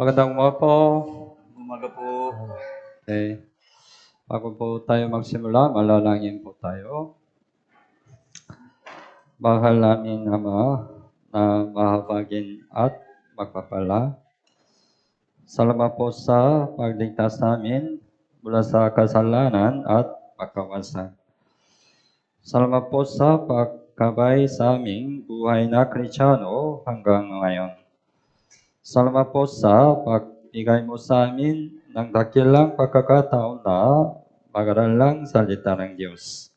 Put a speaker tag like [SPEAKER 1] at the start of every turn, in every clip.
[SPEAKER 1] Magandang umaga po.
[SPEAKER 2] Umaga po.
[SPEAKER 1] Okay. Bago po tayo magsimula, malalangin po tayo. Mahal namin Ama na mahabagin at magpapala. Salamat po sa pagligtas namin mula sa kasalanan at pagkawasan. Salamat po sa pagkabay sa aming buhay na Kristiyano hanggang ngayon. Salamat po sa pagbigay mo sa amin ng dakilang pagkakataon na mag-aral lang salita ng Diyos.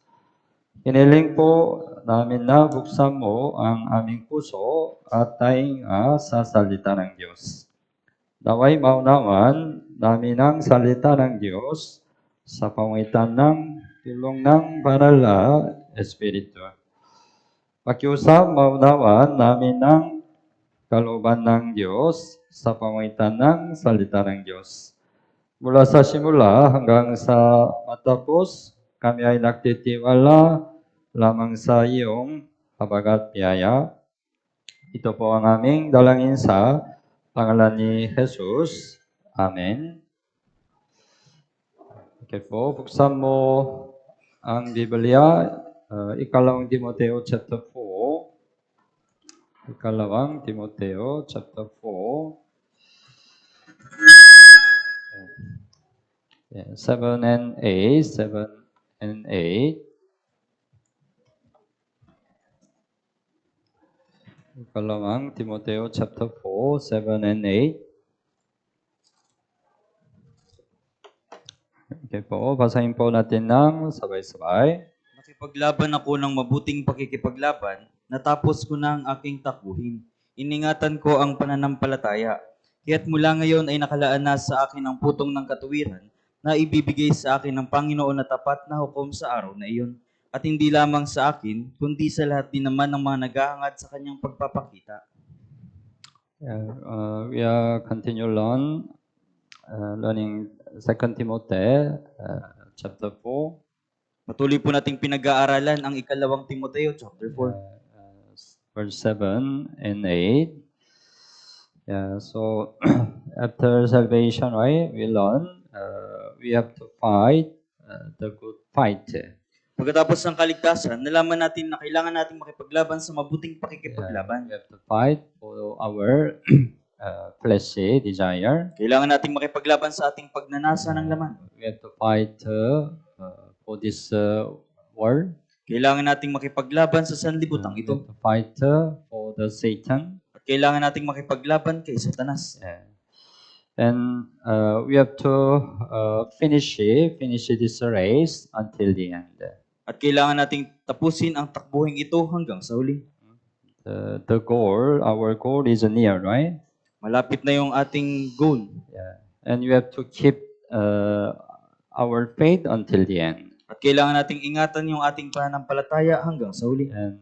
[SPEAKER 1] Hiniling po namin na buksan mo ang aming puso at tainga sa salita ng Diyos. Naway maunawan namin ang salita ng Diyos sa pamagitan ng tulong ng banal na Espiritu. Pakiusap maunawan namin ang kalooban ng Diyos sa pamagitan ng salita ng Diyos. Mula sa simula hanggang sa matapos, kami ay nagtitiwala lamang sa iyong habag at biyaya. Ito po ang aming dalangin sa pangalan ni Jesus. Amen. Okay po, buksan mo ang Biblia, ikalawang Timoteo chapter 4. Ikalawang Timoteo chapter 4. 7 and 8, 7 and 8. Ikalawang Timoteo chapter 4, 7 and 8. Okay po, basahin po natin ng sabay-sabay.
[SPEAKER 2] Nakipaglaban ako ng mabuting pakikipaglaban, natapos ko na ang aking takbuhin. Iningatan ko ang pananampalataya. Kaya't mula ngayon ay nakalaan na sa akin ang putong ng katuwiran na ibibigay sa akin ng Panginoon na tapat na hukom sa araw na iyon. At hindi lamang sa akin, kundi sa lahat din naman ng mga naghahangad sa kanyang pagpapakita.
[SPEAKER 1] We are continue learning 2 Timothy chapter 4.
[SPEAKER 2] Patuloy po nating pinag-aaralan ang ikalawang Timoteo chapter 4.
[SPEAKER 1] Verse 7 and 8. So after salvation, right, we learn we have to fight the good fight.
[SPEAKER 2] Pagkatapos ng kaligtasan, nalaman natin na kailangan nating makipaglaban sa mabuting pakikipaglaban.
[SPEAKER 1] We have to fight for our fleshly desire.
[SPEAKER 2] Kailangan nating makipaglaban sa ating pagnanasa ng laman.
[SPEAKER 1] We have to fight for this world.
[SPEAKER 2] Kailangan nating makipaglaban sa sanlibutan
[SPEAKER 1] We
[SPEAKER 2] ito.
[SPEAKER 1] have to fight for the Satan.
[SPEAKER 2] At kailangan nating makipaglaban kay Satanas.
[SPEAKER 1] And we have to finish this race until the end.
[SPEAKER 2] At kailangan nating tapusin ang takbuhing ito hanggang sa huli.
[SPEAKER 1] The goal, our goal is near, right?
[SPEAKER 2] Malapit na yung ating goal.
[SPEAKER 1] And we have to keep our faith until the end.
[SPEAKER 2] At kailangan nating ingatan yung ating pananampalataya hanggang sa huli.
[SPEAKER 1] And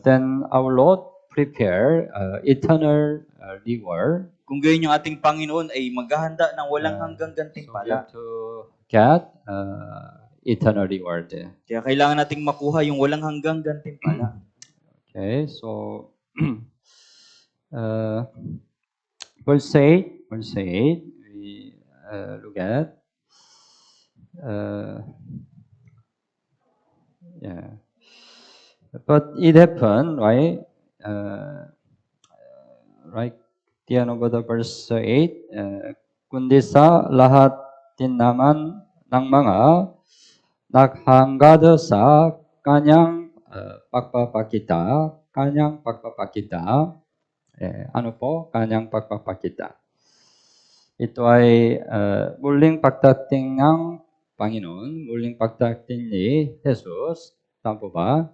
[SPEAKER 1] then our Lord prepare eternal reward.
[SPEAKER 2] Kung gayon yung ating Panginoon ay maghahanda ng walang hanggang gantimpala.
[SPEAKER 1] So we have to get eternal reward.
[SPEAKER 2] Kaya kailangan nating makuha yung walang hanggang gantimpala.
[SPEAKER 1] Okay, so verse 8, we look at but it happened, right? Right, the end of the verse 8, kundi sa lahat din naman ng mga naghangad sa kanyang pagpapakita. Ano po? Kanyang pagpapakita. Ito ay muling pagdating ng Panginoon, muling pagdating ni Jesus. Tama po ba?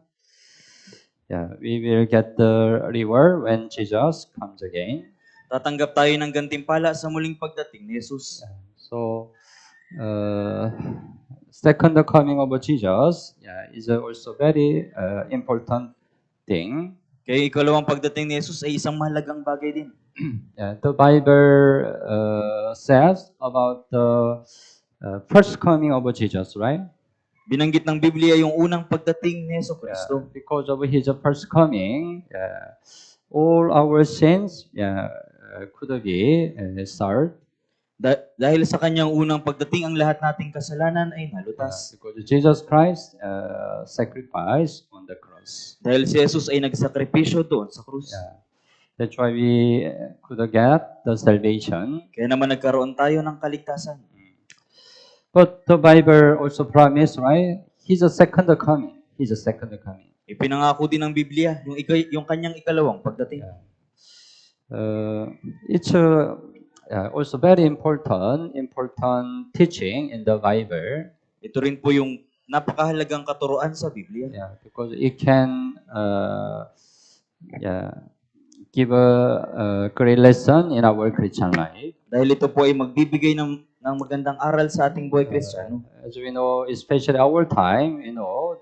[SPEAKER 1] We will get the reward when Jesus comes again.
[SPEAKER 2] Tatanggap tayo ng gantimpala sa muling pagdating ni Jesus.
[SPEAKER 1] So, second coming of Jesus is also very important thing.
[SPEAKER 2] Kaya ikalawang pagdating ni Jesus ay isang mahalagang bagay din.
[SPEAKER 1] The Bible says about the first coming of Jesus, right?
[SPEAKER 2] Binanggit ng Biblia yung unang pagdating ni Yesu Kristo.
[SPEAKER 1] Because of His first coming, all our sins could be solved.
[SPEAKER 2] Dahil sa kanyang unang pagdating, ang lahat nating kasalanan ay nalutas.
[SPEAKER 1] Because Jesus Christ sacrificed on the cross.
[SPEAKER 2] Dahil si Jesus ay nagsakripisyo doon sa krus.
[SPEAKER 1] Yeah. That's why we could get the salvation.
[SPEAKER 2] Kaya naman nagkaroon tayo ng kaligtasan.
[SPEAKER 1] But the Bible also promised, right? He's a second coming. He's a second coming.
[SPEAKER 2] Ipinangako din ng Biblia yung kanyang ikalawang pagdating.
[SPEAKER 1] It's also very important teaching in the Bible.
[SPEAKER 2] Ito rin po yung napakahalagang katuruan sa Biblia.
[SPEAKER 1] Yeah, because it can give a great lesson in our Christian life.
[SPEAKER 2] Dahil ito po ay magbibigay ng magandang aral sa ating buhay Kristiyano.
[SPEAKER 1] As we know, especially our time,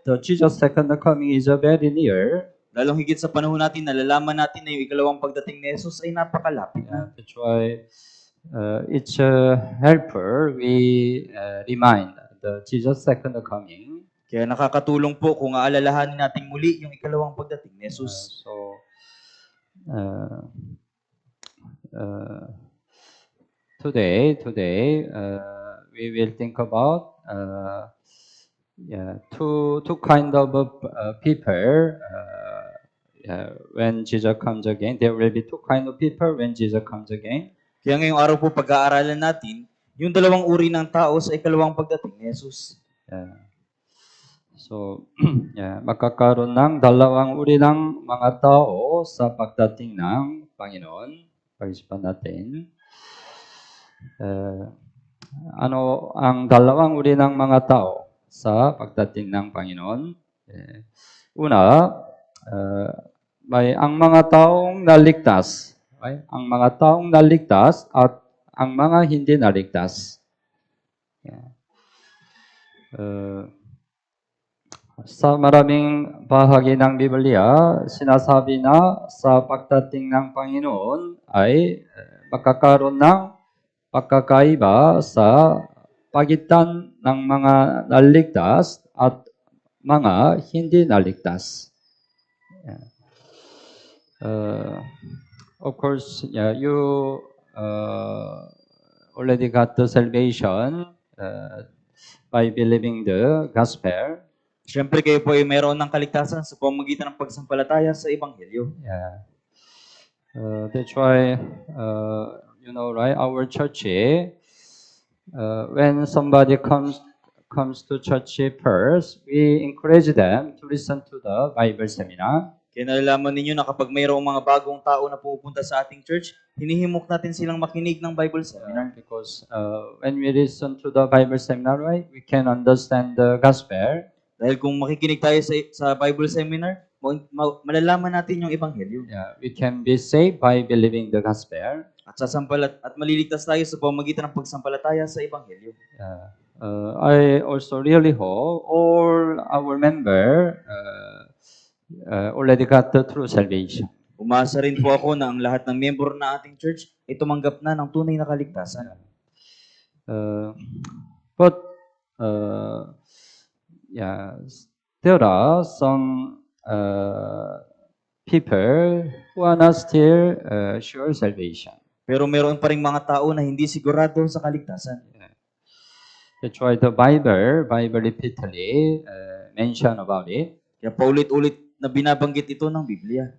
[SPEAKER 1] the Jesus second coming is very near.
[SPEAKER 2] Lalong higit sa panahon natin, nalalaman natin na yung ikalawang pagdating ni Jesus ay napakalapit na.
[SPEAKER 1] That's why it's helpful we remind the Jesus second coming.
[SPEAKER 2] Kaya nakakatulong po kung aalalahanin natin muli yung ikalawang pagdating ni Jesus.
[SPEAKER 1] Today, we will think about two kind of people. When Jesus comes again, there will be two kind of people when Jesus comes again.
[SPEAKER 2] Kaya ngayong araw po pag-aaralan natin yung dalawang uri ng tao sa ikalawang pagdating ni Jesus.
[SPEAKER 1] So, magkakaroon ng dalawang uri ng mga tao sa pagdating ng Panginoon. Pag-isipan natin. Ano ang dalawang uri ng mga tao sa pagdating ng Panginoon? Una, may ang mga taong naligtas. Okay? Ang mga taong naligtas at ang mga hindi naligtas. Sa maraming bahagi ng Biblia, sinasabi na sa pagdating ng Panginoon ay magkakaroon ng pagkakaiba sa pagitan ng mga naligtas at mga hindi naligtas. Of course, you already got the salvation by believing the gospel.
[SPEAKER 2] Siyempre kayo po ay mayroon ng kaligtasan sa pamamagitan ng pagsampalataya sa Ebanghelyo.
[SPEAKER 1] That's why, right, our church, when somebody comes to church first, we encourage them to listen to the Bible seminar.
[SPEAKER 2] Kaya nalalaman ninyo na kapag mayroong mga bagong tao na pumupunta sa ating church, hinihimok natin silang makinig ng Bible seminar.
[SPEAKER 1] Because when we listen to the Bible seminar, right, we can understand the gospel.
[SPEAKER 2] Dahil kung makikinig tayo sa Bible seminar, malalaman natin yung Ebanghelyo.
[SPEAKER 1] We can be saved by believing the gospel.
[SPEAKER 2] At maliligtas tayo sa pamamagitan ng pagsampalataya sa Ebanghelyo.
[SPEAKER 1] I also really hope all our member already got the true salvation.
[SPEAKER 2] Umasa rin po ako na ang lahat ng member na ating church ay tumanggap na ng tunay na kaligtasan.
[SPEAKER 1] But there are some people who are not still sure salvation.
[SPEAKER 2] Pero meron pa ring mga tao na hindi sigurado sa kaligtasan.
[SPEAKER 1] That's why the Bible repeatedly mention about it.
[SPEAKER 2] Kaya paulit-ulit na binabanggit ito ng Biblia.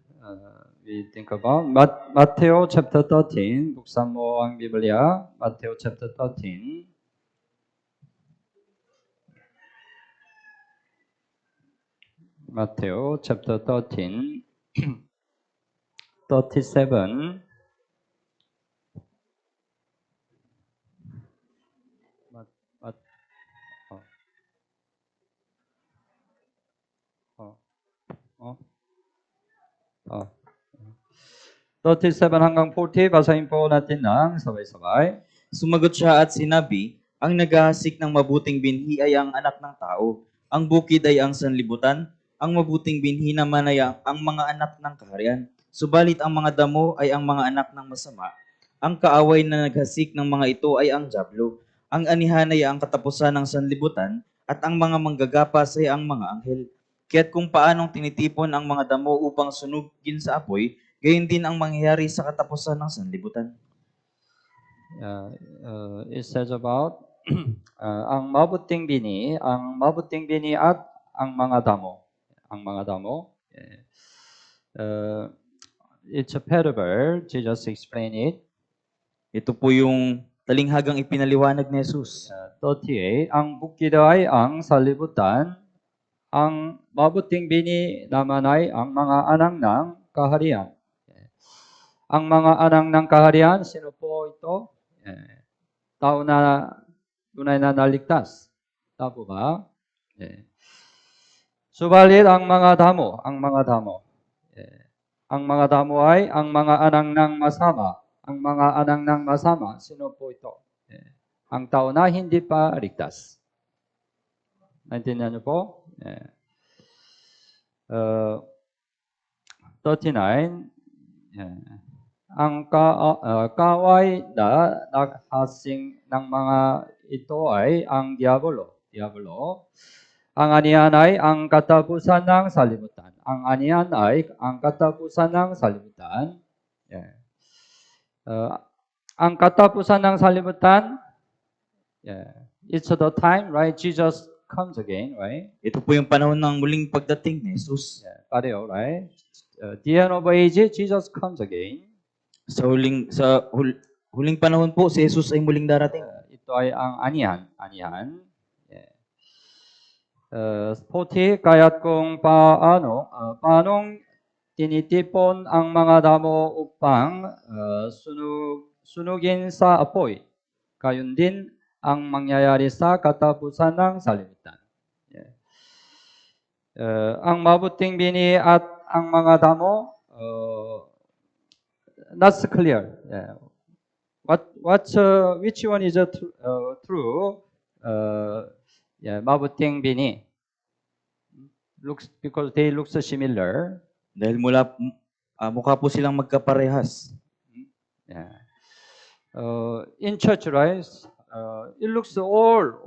[SPEAKER 1] We think about Matthew chapter 13. Buksan mo ang Biblia. Matthew chapter 13. Matthew chapter 13, 37. Oh. 37 hanggang 40, basahin po natin ng sabay-sabay.
[SPEAKER 2] Sumagot siya at sinabi, ang naghahasik ng mabuting binhi ay ang anak ng tao. Ang bukid ay ang sanlibutan. Ang mabuting binhi naman ay ang mga anak ng kaharian. Subalit ang mga damo ay ang mga anak ng masama. Ang kaaway na naghasik ng mga ito ay ang dyablo. Ang anihan ay ang katapusan ng sanlibutan at ang mga manggagapas ay ang mga anghel. Kaya't kung paanong tinitipon ang mga damo upang sunugin sa apoy, Gayon din ang mangyayari sa katapusan ng sanlibutan.
[SPEAKER 1] It says about ang mabuting bini at ang mga damo. Ang mga damo. It's a parable. Jesus explained it.
[SPEAKER 2] Ito po yung talinghagang ipinaliwanag ni Jesus.
[SPEAKER 1] 38. Ang bukid ay ang sanlibutan. Ang mabuting bini naman ay ang mga anak ng kaharian. Ang mga anak ng kaharian, sino po ito? Tao na tunay na naligtas. Tama po ba? Subalit ang mga damo, ang mga damo ay ang mga anak ng masama. Ang mga anak ng masama, sino po ito? Ang tao na hindi pa ligtas. Naintindihan niyo po? 39. Ang kaway na naghasing ng mga ito ay ang Diablo. Ang aniyan ay ang katapusan ng sanlibutan. Ang katapusan ng sanlibutan, it's the time, right? Jesus comes again, right?
[SPEAKER 2] Ito po yung panahon ng muling pagdating ni Jesus.
[SPEAKER 1] Pareho, right? The end of age, Jesus comes again.
[SPEAKER 2] Sa huling panahon po, si Jesus ay muling darating.
[SPEAKER 1] Ito ay ang anihan. 40, kaya't kung paanong tinitipon ang mga damo upang sunugin sa apoy, gayon din ang mangyayari sa katapusan ng sanlibutan. Ang mabuting bini at ang mga damo, that's clear. Which one is true? Mabuting bini. Because they look so similar.
[SPEAKER 2] Dahil mukha po silang magkaparehas.
[SPEAKER 1] In church, right? It looks all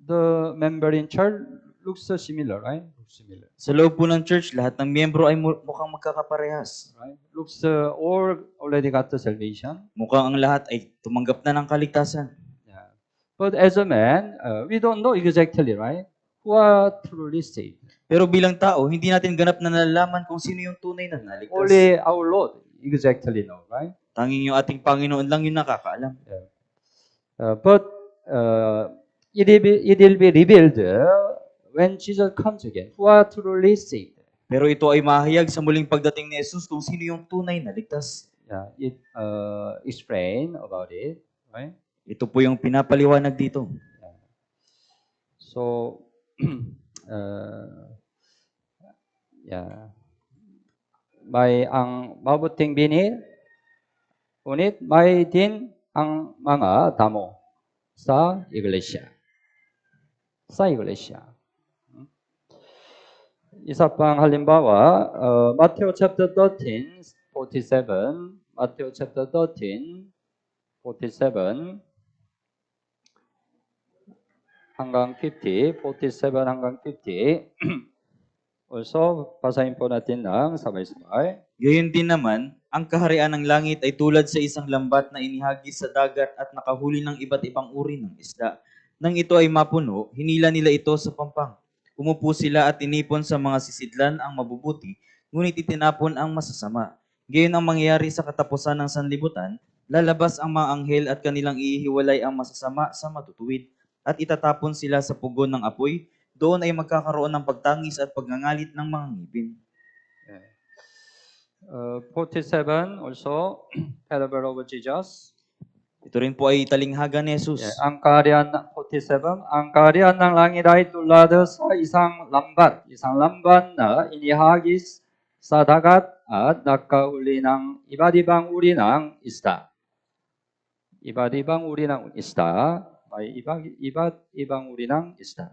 [SPEAKER 1] the member in church looks so similar, right? Similar.
[SPEAKER 2] Sa loob po ng church, lahat ng miyembro ay mukhang magkakaparehas.
[SPEAKER 1] Right? Looks all already got the salvation.
[SPEAKER 2] Mukhang ang lahat ay tumanggap na ng kaligtasan.
[SPEAKER 1] But as a man, we don't know exactly, right? Who are truly saved.
[SPEAKER 2] Pero bilang tao, hindi natin ganap na nalalaman kung sino yung tunay na naligtas.
[SPEAKER 1] Only our Lord exactly know, right?
[SPEAKER 2] Tanging yung ating Panginoon lang yung nakakaalam.
[SPEAKER 1] But it will be revealed when Jesus comes again. Who are truly saved.
[SPEAKER 2] Pero ito ay mahayag sa muling pagdating ni Jesus kung sino yung tunay na ligtas.
[SPEAKER 1] It explain about it, right?
[SPEAKER 2] Ito po yung pinapaliwanag dito.
[SPEAKER 1] So, may ang mabuting bini, ngunit may din ang mga damo sa iglesia. Isa pang halimbawa, Matthew chapter 13, 47. Matthew chapter 13, 47 hanggang 50, 47 hanggang 50. Also, basahin po natin ng sabay-sabay.
[SPEAKER 2] Gayon din naman, ang kaharian ng langit ay tulad sa isang lambat na inihagis sa dagat at nakahuli ng iba't ibang uri ng isda. Nang ito ay mapuno, hinila nila ito sa pampang. Umupo sila at tinipon sa mga sisidlan ang mabubuti, ngunit itinapon ang masasama. Gayon ang mangyayari sa katapusan ng sanlibutan, lalabas ang mga anghel at kanilang ihiwalay ang masasama sa matutuwid, at itatapon sila sa pugon ng apoy. Doon ay magkakaroon ng pagtangis at pagngangalit ng mga ngipin.
[SPEAKER 1] 47 also, parable of Jesus.
[SPEAKER 2] Ito rin po ay talinghaga ni Jesus.
[SPEAKER 1] Ang kaharian 47, ang kaharian ng langit ay tulad sa isang lambat na inihagis sa dagat at nakahuli ng iba't ibang uri ng isda. Iba't ibang uri ng isda, may iba't ibang uri ng isda.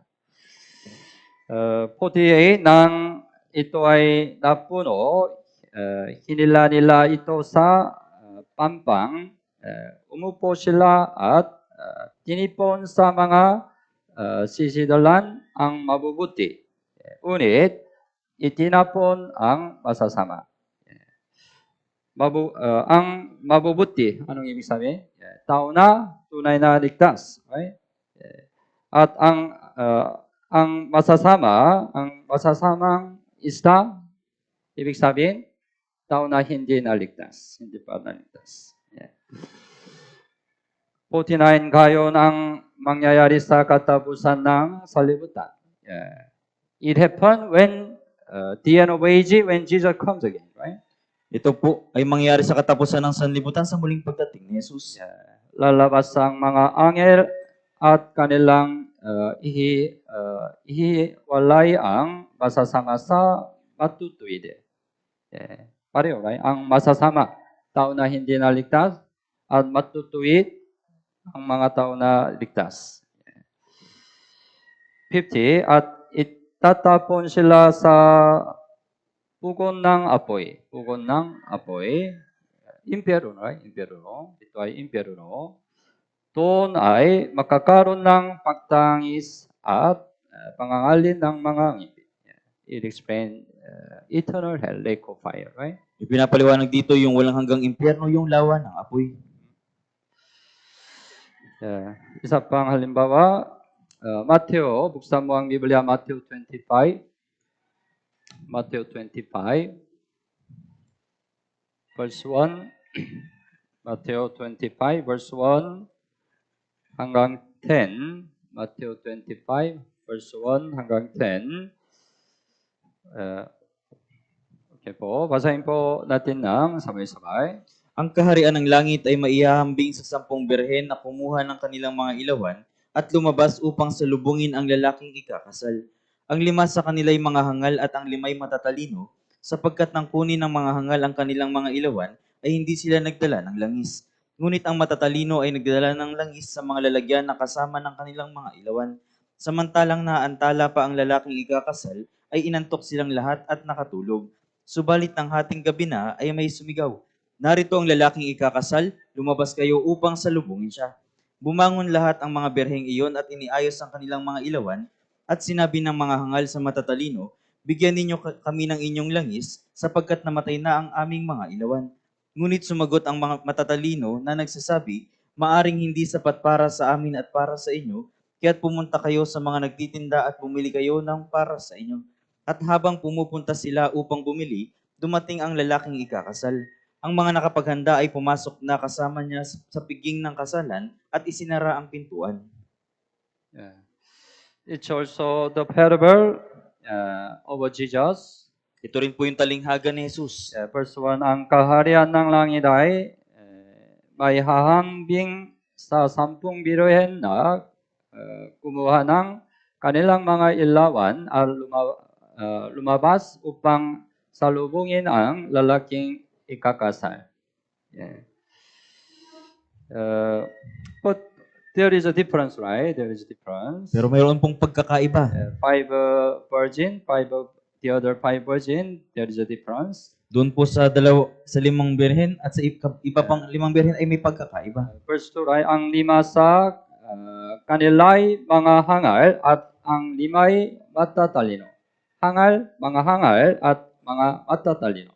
[SPEAKER 1] 48, nang ito ay napuno, hinila nila ito sa pampang, umupo sila at tinipon sa mga sisidalan ang mabubuti. Ngunit itinapon ang masasama. ang mabubuti, anong ibig sabihin? Tao na tunay na ligtas. Right? At ang masasamang isda, ibig sabihin, tao na hindi naligtas. Hindi pa naligtas. 49 gayon ang mangyayari sa katapusan ng salibutan. It happened when the end of age, when Jesus comes again, right?
[SPEAKER 2] Ito po ay mangyari sa katapusan ng sanlibutan sa muling pagdating ni Jesus.
[SPEAKER 1] Lalabas ang mga angel at kanilang ihiwalay ang masasama sa matutuwid. Pareho, right? Ang masasama, tao na hindi naligtas, at matutuwid, ang mga tao na ligtas. 50, at itatapon sila sa pugon ng apoy. Pugon ng apoy. Impyerno, right? Impyerno. Ito ay impyerno. Doon ay makakaroon ng pagtangis at pangangalin ng mga ngipin. It explains eternal hell, lake of fire, right?
[SPEAKER 2] Ipinapaliwanag dito yung walang hanggang impyerno, yung lawa ng apoy.
[SPEAKER 1] Isa pang halimbawa, Mateo, buksan mo ang Biblia, Mateo 25. Mateo 25, verse 1. Mateo 25, verse 1 hanggang 10. Mateo 25, verse 1 hanggang 10. Okay po, basahin po natin ng sabay-sabay.
[SPEAKER 2] Ang kaharian ng langit ay maihahambing sa 10 birhen na kumuha ng kanilang mga ilawan at lumabas upang salubungin ang lalaking ikakasal. Ang 5 sa kanila ay mga hangal at ang 5 ay matatalino, sapagkat nang kunin ng mga hangal ang kanilang mga ilawan, ay hindi sila nagdala ng langis. Ngunit ang matatalino ay nagdala ng langis sa mga lalagyan na kasama ng kanilang mga ilawan. Samantalang naantala pa ang lalaking ikakasal, ay inantok silang lahat at nakatulog. Subalit ng hating gabi na ay may sumigaw, "Narito ang lalaking ikakasal, lumabas kayo upang salubungin siya." Bumangon lahat ang mga berheng iyon at iniayos ang kanilang mga ilawan, at sinabi ng mga hangal sa matatalino, "Bigyan ninyo kami ng inyong langis, sapagkat namatay na ang aming mga ilawan." Ngunit sumagot ang mga matatalino na nagsasabi, "Maaring hindi sapat para sa amin at para sa inyo, kaya't pumunta kayo sa mga nagtitinda at bumili kayo ng para sa inyo." At habang pumupunta sila upang bumili, dumating ang lalaking ikakasal. Ang mga nakapaghanda ay pumasok na kasama niya sa piging ng kasalan at isinara ang pintuan.
[SPEAKER 1] It's also the parable of Jesus.
[SPEAKER 2] Ito rin po yung talinghaga ni Jesus.
[SPEAKER 1] Verse 1, ang kaharian ng langit ay may hahambing sa 10 birhen na kumuha ng kanilang mga ilawan at lumabas upang salubungin ang lalaking ikakasal. But there is a difference, right? There is a difference.
[SPEAKER 2] Pero mayroon pong pagkakaiba.
[SPEAKER 1] 5 virgin, the other 5 virgin, there is a difference.
[SPEAKER 2] Doon po sa 5 birhen at sa iba pang 5 birhen ay may pagkakaiba.
[SPEAKER 1] Verse 2, right? Ang 5 sa kanila'y mga hangal at ang 5 ay matatalino. Mga hangal at mga matatalino.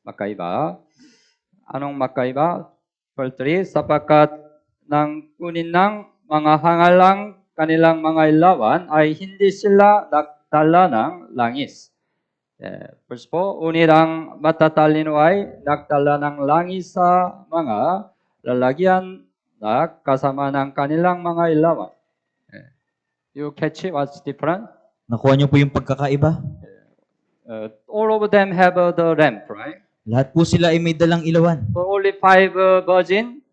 [SPEAKER 1] Makaiba. Anong makaiba? Verse 3, sapagkat nang kunin ng mga hangal ang kanilang mga ilawan ay hindi sila nagdala ng langis. Verse 4, unit ang matatalino ay nagdala ng langis sa mga lalagyan na kasama ng kanilang mga ilawan. You catch it? What's different?
[SPEAKER 2] Nakuha niyo po yung pagkakaiba?
[SPEAKER 1] All of them have the lamp, right?
[SPEAKER 2] Lahat po sila ay may dalang ilawan.
[SPEAKER 1] But only 5 virgin,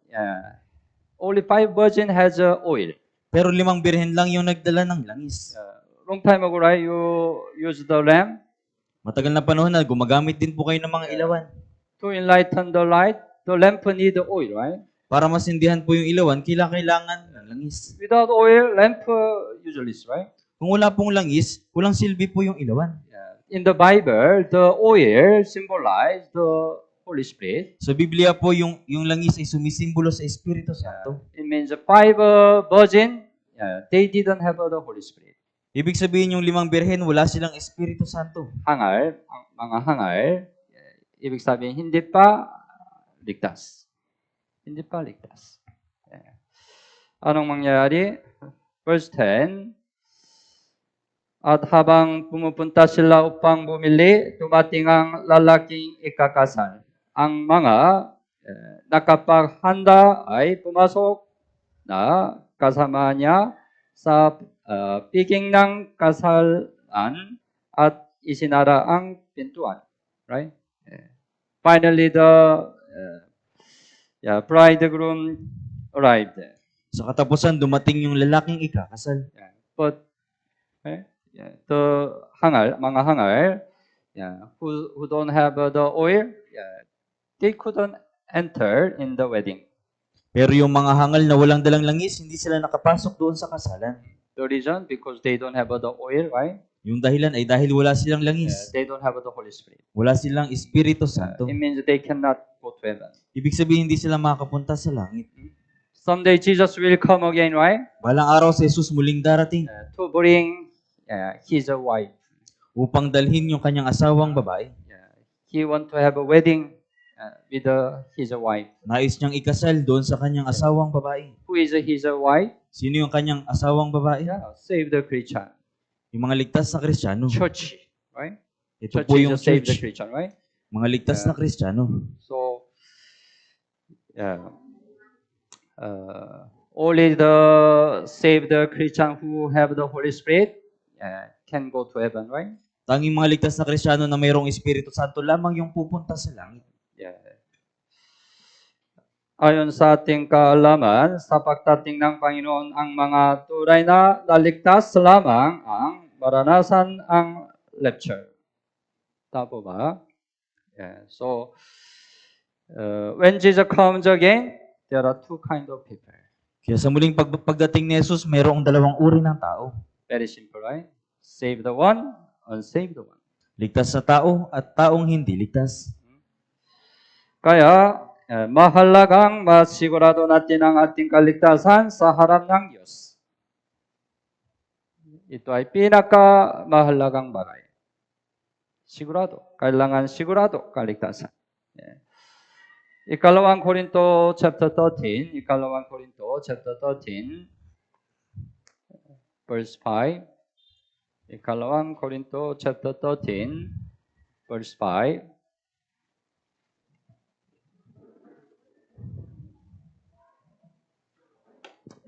[SPEAKER 1] only 5 virgin has oil.
[SPEAKER 2] Pero 5 birhen lang yung nagdala ng langis.
[SPEAKER 1] Long time ago, right? You use the lamp
[SPEAKER 2] Matagal na panahon na gumagamit din po kayo ng mga ilawan.
[SPEAKER 1] to enlighten the light. The lamp need the oil, right?
[SPEAKER 2] Para masindihan po yung ilawan, kailangan ng langis.
[SPEAKER 1] Without oil, lamp useless, right?
[SPEAKER 2] Kung wala pong langis, walang silbi po yung ilawan.
[SPEAKER 1] In the Bible, the oil symbolize the Holy Spirit.
[SPEAKER 2] Sa Biblia po, yung langis ay sumisimbolo sa Espiritu Santo.
[SPEAKER 1] It means the 5 virgin, they didn't have the Holy Spirit.
[SPEAKER 2] Ibig sabihin yung 5 birhen, wala silang Espiritu Santo.
[SPEAKER 1] Hangal, mga hangal, ibig sabihin hindi pa ligtas. Hindi pa ligtas. Anong mangyayari? Verse 10, at habang pumupunta sila upang bumili, dumating ang lalaking ikakasal. Ang mga nakapaghanda ay pumasok na kasama niya sa piging ng kasalan at isinara ang pintuan. Right? Finally, the bridegroom arrived.
[SPEAKER 2] Sa katapusan, dumating yung lalaking ikakasal.
[SPEAKER 1] But the mga hangal, who don't have the oil, they couldn't enter in the wedding.
[SPEAKER 2] Pero yung mga hangal na walang dalang langis, hindi sila nakapasok doon sa kasalan.
[SPEAKER 1] The reason, because they don't have the oil, right?
[SPEAKER 2] Yung dahilan ay dahil wala silang langis.
[SPEAKER 1] They don't have the Holy Spirit.
[SPEAKER 2] Wala silang Espiritu Santo.
[SPEAKER 1] It means they cannot go to heaven.
[SPEAKER 2] Ibig sabihin, hindi sila makakapunta sa langit.
[SPEAKER 1] Someday Jesus will come again, right?
[SPEAKER 2] Balang araw si Jesus muling darating
[SPEAKER 1] To bring his wife.
[SPEAKER 2] upang dalhin yung kanyang asawang babae.
[SPEAKER 1] He want to have a wedding with his wife.
[SPEAKER 2] Nais niyang ikasal doon sa kanyang asawang babae.
[SPEAKER 1] Who is his wife?
[SPEAKER 2] Sino yung kanyang asawang babae?
[SPEAKER 1] Save the Christian.
[SPEAKER 2] Yung mga ligtas na Kristiyano.
[SPEAKER 1] Church, right?
[SPEAKER 2] Ito
[SPEAKER 1] Church
[SPEAKER 2] po
[SPEAKER 1] is
[SPEAKER 2] yung
[SPEAKER 1] to save the
[SPEAKER 2] church.
[SPEAKER 1] Christian, right?
[SPEAKER 2] Mga ligtas na Kristiyano.
[SPEAKER 1] So, only the saved Christian who have the Holy Spirit can go to heaven, right?
[SPEAKER 2] Tanging mga ligtas na Kristiyano na mayroong Espiritu Santo lamang yung pupunta sa langit.
[SPEAKER 1] Ayon sa ating kaalaman, sa pagdating ng Panginoon, ang mga tunay na naligtas lamang ang maranasan ang rapture. Tama ba? So, when Jesus comes again, there are two kinds of people.
[SPEAKER 2] Kaya sa muling pagdating ni Jesus, mayroong dalawang uri ng tao.
[SPEAKER 1] Very simple, right? Save the one, unsave the one.
[SPEAKER 2] Ligtas na tao at taong hindi ligtas.
[SPEAKER 1] Kaya, mahalagang masigurado natin ang ating kaligtasan sa harap ng Diyos. Ito ay pinakamahalagang bagay. Sigurado. Kailangan sigurado kaligtasan. Ikalawang Korinto chapter 13, Ikalawang Korinto chapter 13, verse 5. Ikalawang Korinto chapter 13, verse 5.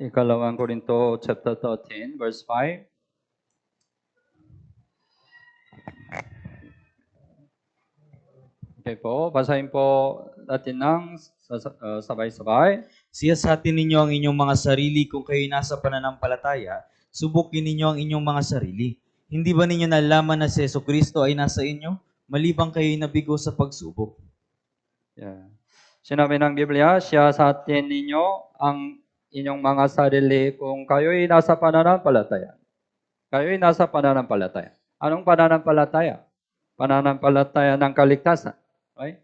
[SPEAKER 1] Ikalawang Korinto chapter 13, verse 5. Okay po, basahin po natin ng sabay-sabay.
[SPEAKER 2] Siyasatin ninyo ang inyong mga sarili kung kayo nasa pananampalataya, subukin ninyo ang inyong mga sarili. Hindi ba ninyo nalaman na si Jesucristo ay nasa inyo, malibang kayo'y nabigo sa pagsubok?
[SPEAKER 1] Sinabi ng Biblia, siyasatin ninyo ang inyong mga sarili kung kayo'y nasa pananampalataya. Kayo'y nasa pananampalataya. Anong pananampalataya? Pananampalataya ng kaligtasan. Right?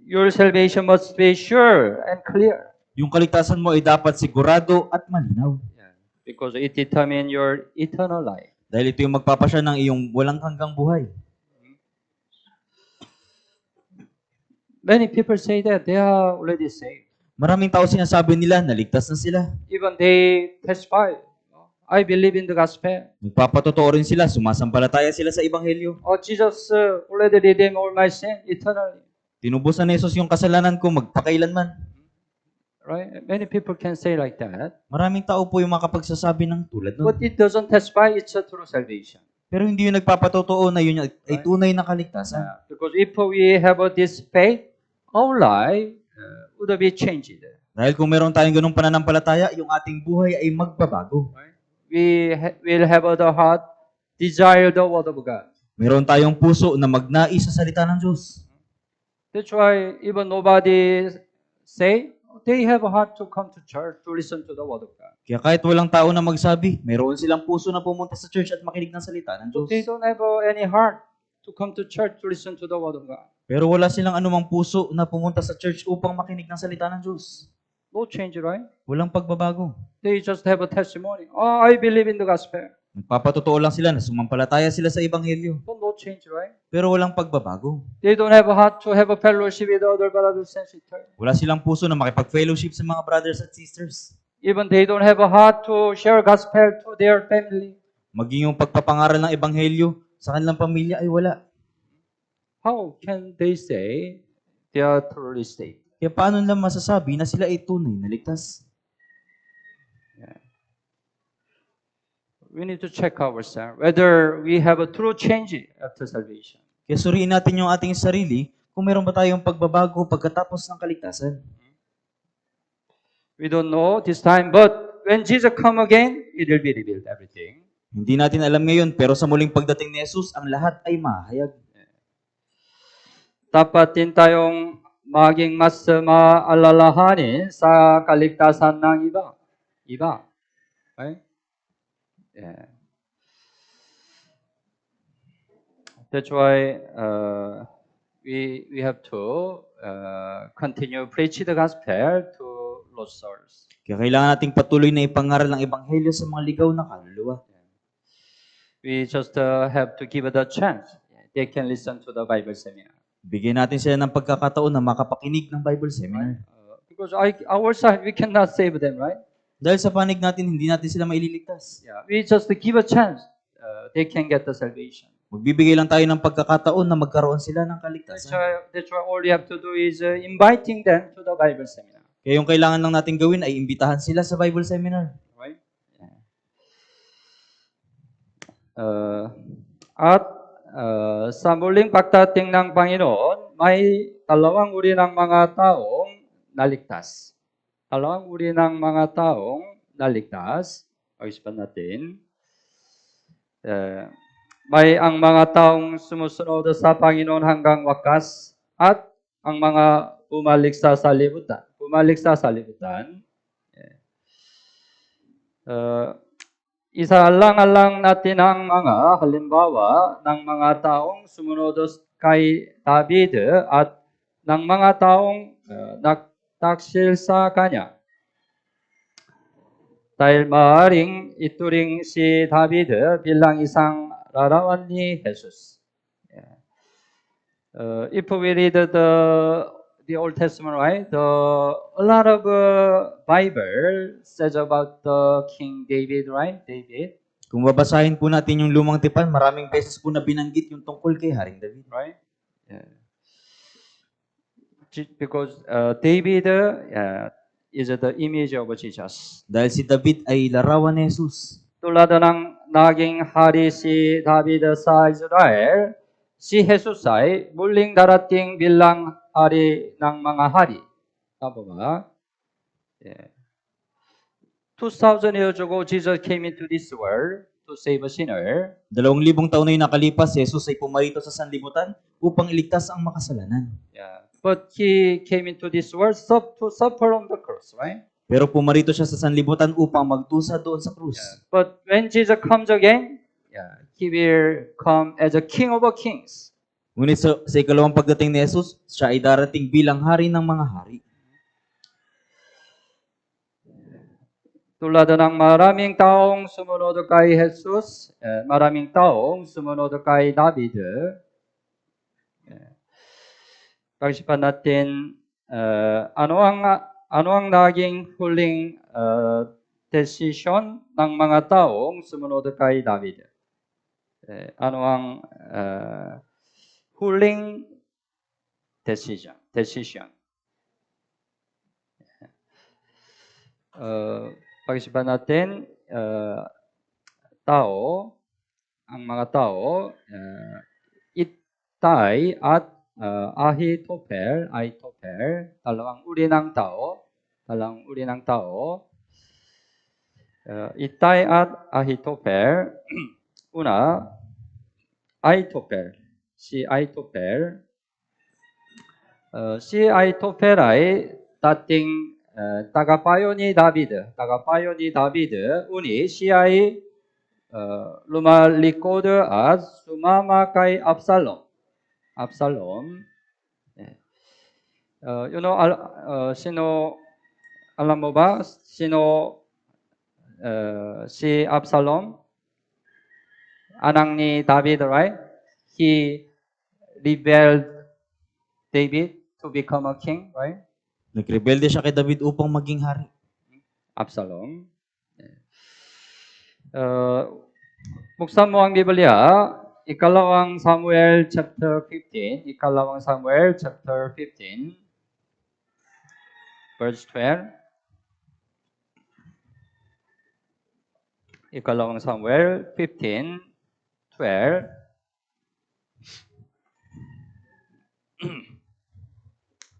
[SPEAKER 1] Your salvation must be sure and clear.
[SPEAKER 2] Yung kaligtasan mo ay dapat sigurado at malinaw.
[SPEAKER 1] Because it determines your eternal life.
[SPEAKER 2] Dahil ito yung magpapasya ng iyong walang hanggang buhay.
[SPEAKER 1] Many people say that they are already saved.
[SPEAKER 2] Maraming tao sinasabi nila, naligtas na sila.
[SPEAKER 1] Even they testify, I believe in the gospel.
[SPEAKER 2] Nagpapatotoo rin sila, sumasampalataya sila sa Ebanghelyo.
[SPEAKER 1] Jesus already redeemed all my sin eternally.
[SPEAKER 2] Tinubusan ni Jesus yung kasalanan ko magpakailanman.
[SPEAKER 1] Right? Many people can say like that.
[SPEAKER 2] Maraming tao po yung makapagsasabi ng tulad nun.
[SPEAKER 1] But it doesn't testify it's a true salvation.
[SPEAKER 2] Pero hindi yung nagpapatotoo na yun ay tunay na kaligtasan.
[SPEAKER 1] Because if we have this faith, our life would be changed.
[SPEAKER 2] Dahil kung meron tayong ganung pananampalataya, yung ating buhay ay magbabago.
[SPEAKER 1] Right? We will have the heart desire the word of God.
[SPEAKER 2] Meron tayong puso na magnais sa salita ng Diyos.
[SPEAKER 1] That's why even nobody say they have a heart to come to church to listen to the word of God.
[SPEAKER 2] Kaya kahit walang tao na magsabi, meron silang puso na pumunta sa church at makinig ng salita ng Diyos.
[SPEAKER 1] They don't have any heart to come to church to listen to the word of God.
[SPEAKER 2] Pero wala silang anumang puso na pumunta sa church upang makinig ng salita ng Diyos.
[SPEAKER 1] No change, right?
[SPEAKER 2] Walang pagbabago.
[SPEAKER 1] They just have a testimony. Oh, I believe in the gospel.
[SPEAKER 2] Nagpapatotoo lang sila na sumampalataya sila sa Ebanghelyo.
[SPEAKER 1] But no change, right?
[SPEAKER 2] pero walang pagbabago.
[SPEAKER 1] They don't have a heart to have a fellowship with other brothers and sisters.
[SPEAKER 2] Wala silang puso na makipag-fellowship sa mga brothers at sisters.
[SPEAKER 1] Even they don't have a heart to share gospel to their family.
[SPEAKER 2] Maging yung pagpapangaral ng ebanghelyo sa kanilang pamilya ay wala.
[SPEAKER 1] How can they say they are truly saved?
[SPEAKER 2] Kaya paano nila masasabi na sila ay tunay na ligtas?
[SPEAKER 1] We need to check ourselves whether we have a true change after salvation.
[SPEAKER 2] Kaya suriin natin yung ating sarili kung meron ba tayong pagbabago pagkatapos ng kaligtasan.
[SPEAKER 1] We don't know this time, but when Jesus come again, it will be revealed everything.
[SPEAKER 2] Hindi natin alam ngayon, pero sa muling pagdating ni Jesus, ang lahat ay mahayag.
[SPEAKER 1] Dapat din tayong maging mas maalalahanin sa kaligtasan ng iba. Iba. Right? Yeah. That's why we have to continue preach the gospel to lost souls.
[SPEAKER 2] Kaya kailangan nating patuloy na ipangaral ang ebanghelyo sa mga ligaw na kaluluwa.
[SPEAKER 1] We just have to give it a chance. They can listen to the Bible seminar.
[SPEAKER 2] Bigyan natin sila ng pagkakataon na makapakinig ng Bible seminar.
[SPEAKER 1] Because our side, we cannot save them, right?
[SPEAKER 2] Dahil sa panig natin, hindi natin sila maililigtas.
[SPEAKER 1] Yeah. We just give a chance. They can get the salvation.
[SPEAKER 2] Magbibigay lang tayo ng pagkakataon na magkaroon sila ng kaligtasan.
[SPEAKER 1] That's why all you have to do is inviting them to the Bible seminar.
[SPEAKER 2] Kaya yung kailangan lang natin gawin ay imbitahan sila sa Bible seminar.
[SPEAKER 1] Right? At sa muling pagdating ng Panginoon, may dalawang uri ng mga taong naligtas. Dalawang uri ng mga taong naligtas. Pag-isipan natin. May ang mga taong sumusunod sa Panginoon hanggang wakas at ang mga bumalik sa salibutan. Bumalik sa salibutan. Isaalang-alang natin ang mga halimbawa ng mga taong sumunod kay David at ng mga taong nagtaksil sa kanya. Dahil maaaring ituring si David bilang isang larawan ni Jesus. If we read the Old Testament, right? A lot of Bible says about the King David, right? David,
[SPEAKER 2] Kung babasahin po natin yung lumang tipan, maraming beses po na binanggit yung tungkol kay Haring David.
[SPEAKER 1] right? Yeah. Because David is the image of Jesus.
[SPEAKER 2] Dahil si David ay larawan ni Jesus.
[SPEAKER 1] Tulad ng naging hari si David sa Israel, si Jesus ay muling darating bilang hari ng mga hari. Tama ba? Yeah. 2,000 years ago, Jesus came into this world to save a sinner.
[SPEAKER 2] 2,000 taon na yung nakalipas, si Jesus ay pumarito sa sanlibutan upang iligtas ang makasalanan.
[SPEAKER 1] Yeah. But He came into this world to suffer on the cross, right?
[SPEAKER 2] Pero pumarito siya sa sanlibutan upang magdusa doon sa krus.
[SPEAKER 1] But when Jesus comes again, He will come as a King of kings.
[SPEAKER 2] Ngunit sa ikalawang pagdating ni Jesus, siya ay darating bilang hari ng mga hari.
[SPEAKER 1] Tulad ng maraming taong sumunod kay Jesus, maraming taong sumunod kay David. Pag-isipan natin, ano ang naging huling decision ng mga taong sumunod kay David? Ano ang huling decision? Pag-isipan natin, ang mga tao, Itay at Ahitopel, dalawang uri ng tao. Itay at Ahitopel, una, si Ahitopel ay dating tagapayo ni David, ngunit siya ay lumalikod at sumama kay Absalom. Alam mo ba sino si Absalom? Anak ni David, right? he rebelled David to become a king, right?
[SPEAKER 2] Nagrebelde siya kay David upang maging hari.
[SPEAKER 1] Absalom. Buksan mo ang Biblia, Ikalawang Samuel chapter 15, Ikalawang Samuel chapter 15, verse 12. Ikalawang Samuel 15, 12.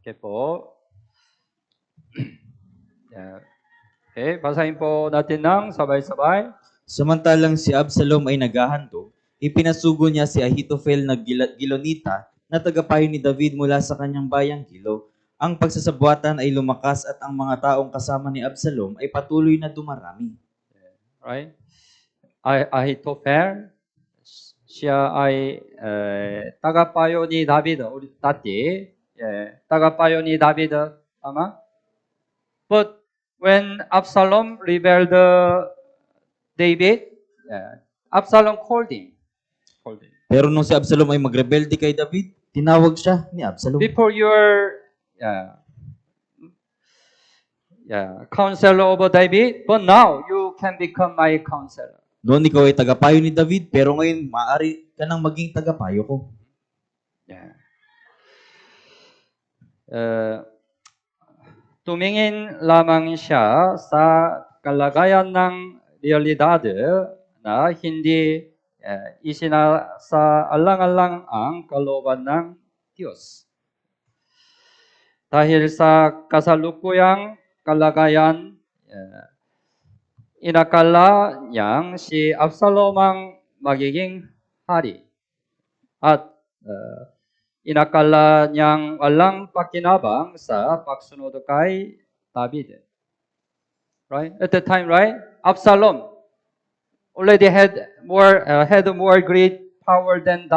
[SPEAKER 1] Okay po. Yeah. Okay, basahin po natin ng sabay-sabay.
[SPEAKER 2] Samantalang si Absalom ay naghahandog, ipinasugo niya si Ahitofel na Gilonita na tagapayo ni David mula sa kanyang bayang Gilo. Ang pagsasabuatan ay lumakas at ang mga taong kasama ni Absalom ay patuloy na dumarami.
[SPEAKER 1] Right? Ahitofel, siya ay tagapayo ni David. 우리 dati, tagapayo ni David, tama? But when Absalom rebelled David, Absalom called him.
[SPEAKER 2] Pero nung si Absalom ay magrebelde kay David, tinawag siya ni Absalom.
[SPEAKER 1] Before you're counselor over David, but now you can become my counselor.
[SPEAKER 2] Noon ikaw ay tagapayo ni David, pero ngayon maaari ka nang maging tagapayo ko.
[SPEAKER 1] Yeah. Tumingin lamang siya sa kalagayan ng realidad na hindi isinasaalang-alang ang kalooban ng Diyos. Dahil sa kasalukuyang kalagayan, inakala niyang si Absalom ang magiging hari. At inakala niyang walang pakinabang sa pagsunod kay David. Right? At the time, right? Absalom already had more great power than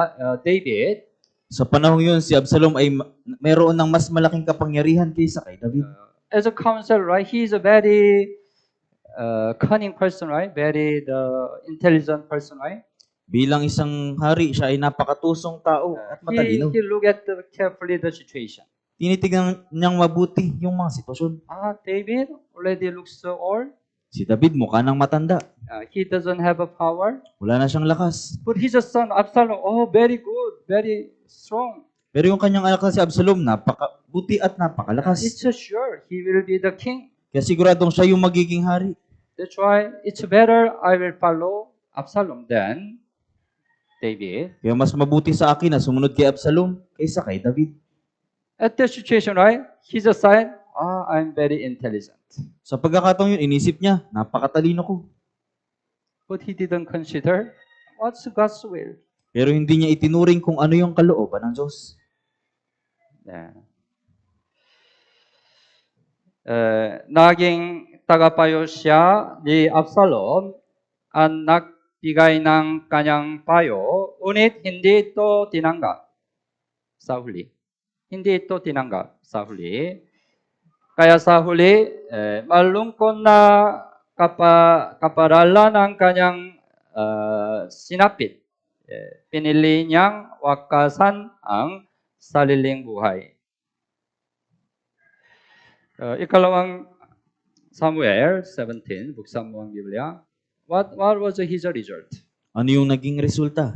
[SPEAKER 1] David.
[SPEAKER 2] Sa panahon yun, si Absalom ay mayroon ng mas malaking kapangyarihan kaysa kay David.
[SPEAKER 1] As a counselor, right? He is a very cunning person, right? Very intelligent person, right?
[SPEAKER 2] Bilang isang hari, siya ay napakatusong tao at matalino.
[SPEAKER 1] He look at carefully the situation.
[SPEAKER 2] Tinitignan niyang mabuti yung mga sitwasyon.
[SPEAKER 1] David already looks so old.
[SPEAKER 2] Si David mukha nang matanda.
[SPEAKER 1] He doesn't have a power.
[SPEAKER 2] Wala na siyang lakas.
[SPEAKER 1] But his son Absalom, very good, very strong.
[SPEAKER 2] Pero yung kanyang anak na si Absalom, napakabuti at napakalakas.
[SPEAKER 1] It's sure he will be the king.
[SPEAKER 2] Kaya siguradong siya yung magiging hari.
[SPEAKER 1] That's why it's better I will follow Absalom than David.
[SPEAKER 2] Kaya mas mabuti sa akin na sumunod kay Absalom kaysa kay David.
[SPEAKER 1] At the situation, right? He's a sign, I'm very intelligent.
[SPEAKER 2] Sa pagkakataon yun, inisip niya, napakatalino ko.
[SPEAKER 1] But he didn't consider what's God's will.
[SPEAKER 2] Pero hindi niya itinuring kung ano yung kalooban ng Diyos.
[SPEAKER 1] Yeah. Naging tagapayo siya ni Absalom ang nagbigay ng kanyang payo, ngunit hindi ito tinanggap sa huli. Hindi ito tinanggap sa huli. Kaya sa huli, malungkot na kaparalan ng kanyang sinapit. Pinili niyang wakasan ang sariling buhay. Ikalawang Samuel 17, buksan mo ang Biblia. What was his result?
[SPEAKER 2] Ano yung naging resulta?